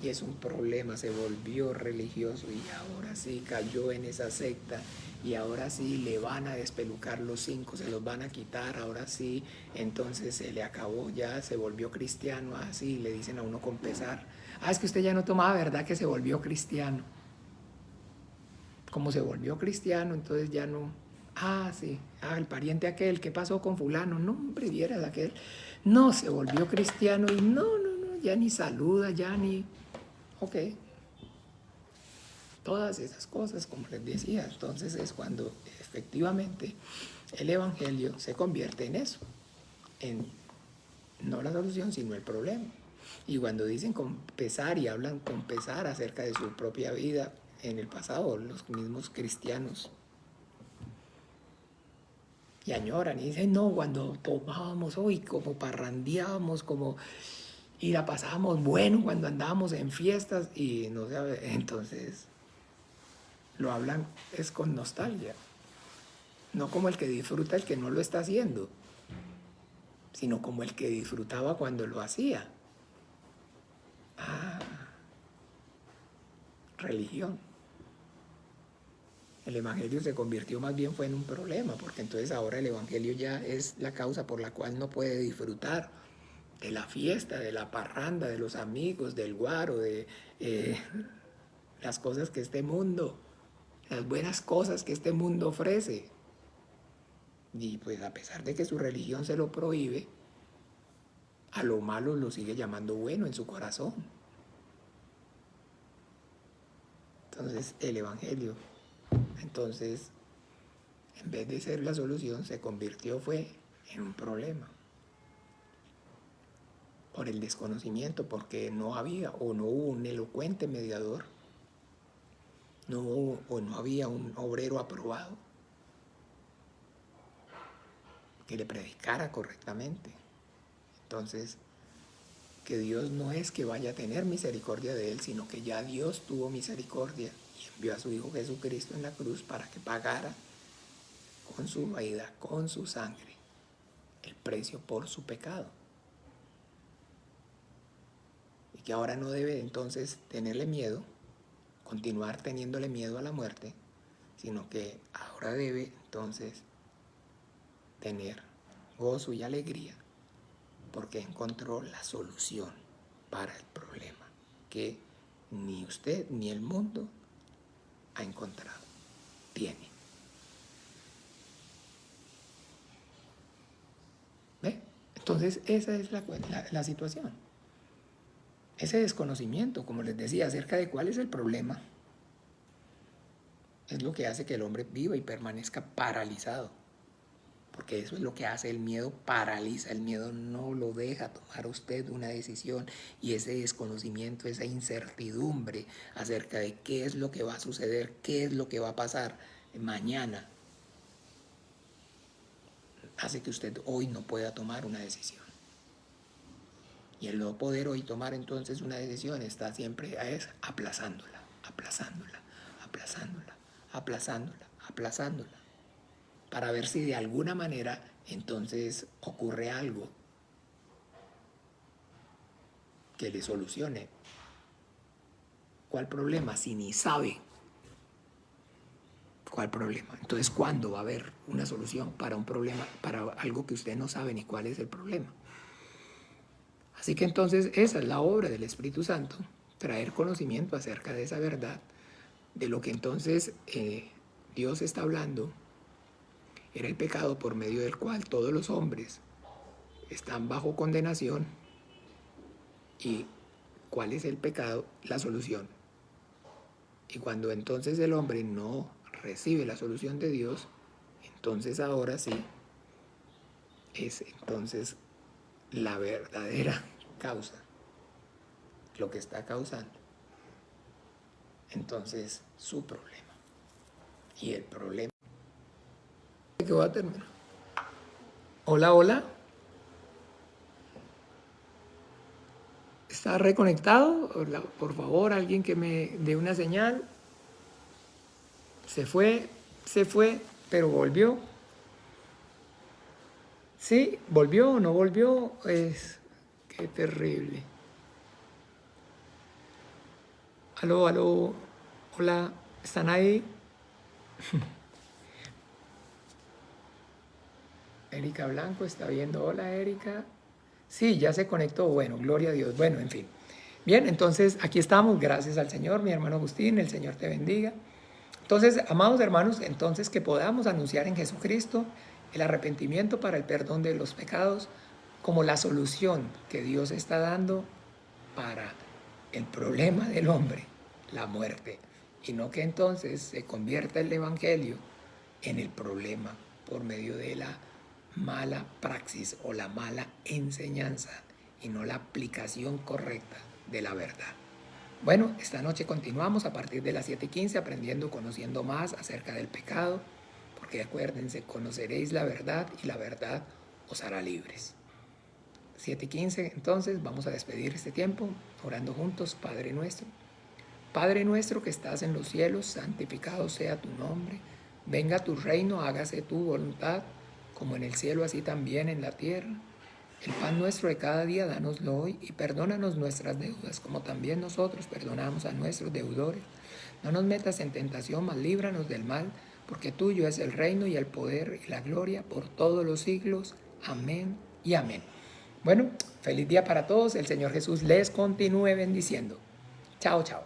Y es un problema, se volvió religioso y ahora sí cayó en esa secta y ahora sí le van a despelucar los 5, se los van a quitar, ahora sí, entonces se le acabó, ya se volvió cristiano, así le dicen a uno con pesar, es que usted ya no tomaba, ¿verdad que se volvió cristiano? Como se volvió cristiano, entonces ya no, sí, el pariente aquel, ¿qué pasó con fulano? No, hombre, vieras aquel, no, se volvió cristiano y no, ya ni saluda, ya ni... Ok, todas esas cosas, como les decía, entonces es cuando efectivamente el Evangelio se convierte en eso, en no la solución, sino el problema. Y cuando dicen con pesar y hablan con pesar acerca de su propia vida en el pasado, los mismos cristianos, y añoran y dicen, no, cuando tomábamos hoy, como parrandeábamos, como... y la pasábamos bueno cuando andábamos en fiestas y no sé, entonces lo hablan es con nostalgia, no como el que disfruta el que no lo está haciendo, sino como el que disfrutaba cuando lo hacía. Religión. El Evangelio se convirtió más bien fue en un problema, porque entonces ahora el Evangelio ya es la causa por la cual no puede disfrutar de la fiesta, de la parranda, de los amigos, del guaro, de las cosas que este mundo, las buenas cosas que este mundo ofrece. Y pues a pesar de que su religión se lo prohíbe, a lo malo lo sigue llamando bueno en su corazón. Entonces el Evangelio, entonces, en vez de ser la solución, se fue en un problema. Por el desconocimiento, porque no había o no hubo un elocuente mediador, no había un obrero aprobado que le predicara correctamente. Entonces, que Dios no es que vaya a tener misericordia de él, sino que ya Dios tuvo misericordia y envió a su Hijo Jesucristo en la cruz para que pagara con su vida, con su sangre, el precio por su pecado. Y que ahora no debe entonces tenerle miedo, continuar teniéndole miedo a la muerte, sino que ahora debe entonces tener gozo y alegría porque encontró la solución para el problema que ni usted ni el mundo ha encontrado. Tiene. ¿Ve? Entonces esa es la situación. Ese desconocimiento, como les decía, acerca de cuál es el problema, es lo que hace que el hombre viva y permanezca paralizado. Porque eso es lo que hace el miedo, paraliza. El miedo no lo deja tomar usted una decisión, y ese desconocimiento, esa incertidumbre acerca de qué es lo que va a suceder, qué es lo que va a pasar mañana, hace que usted hoy no pueda tomar una decisión. Y el no poder hoy tomar entonces una decisión está siempre aplazándola, para ver si de alguna manera entonces ocurre algo que le solucione. ¿Cuál problema? Si ni sabe cuál problema. Entonces, ¿cuándo va a haber una solución para un problema, para algo que usted no sabe ni cuál es el problema? Así que entonces esa es la obra del Espíritu Santo, traer conocimiento acerca de esa verdad, de lo que entonces Dios está hablando. Era el pecado por medio del cual todos los hombres están bajo condenación. ¿Y cuál es el pecado? La solución. Y cuando entonces el hombre no recibe la solución de Dios, entonces ahora sí es entonces la verdadera causa, lo que está causando entonces su problema. Y el problema que va a terminar. Hola, hola. ¿Está reconectado? Por favor, alguien que me dé una señal. Se fue, pero volvió. Sí, volvió o no volvió. Qué terrible. Aló, aló. Hola, ¿están ahí? Erika Blanco está viendo. Hola, Erika. Sí, ya se conectó. Bueno, gloria a Dios. Bueno, en fin. Bien, entonces aquí estamos. Gracias al Señor, mi hermano Agustín. El Señor te bendiga. Entonces, amados hermanos, entonces que podamos anunciar en Jesucristo el arrepentimiento para el perdón de los pecados como la solución que Dios está dando para el problema del hombre, la muerte, y no que entonces se convierta el Evangelio en el problema por medio de la mala praxis o la mala enseñanza y no la aplicación correcta de la verdad. Bueno, esta noche continuamos a partir de las 7:15 aprendiendo, conociendo más acerca del pecado, porque acuérdense, conoceréis la verdad y la verdad os hará libres. 7:15, entonces vamos a despedir este tiempo orando juntos. Padre nuestro que estás en los cielos, santificado sea tu nombre, venga tu reino, hágase tu voluntad, como en el cielo así también en la tierra. El pan nuestro de cada día, dánoslo hoy, y perdónanos nuestras deudas, como también nosotros perdonamos a nuestros deudores. No nos metas en tentación, mas líbranos del mal, porque tuyo es el reino y el poder y la gloria por todos los siglos. Amén y amén. Bueno, feliz día para todos. El Señor Jesús les continúe bendiciendo. Chao, chao.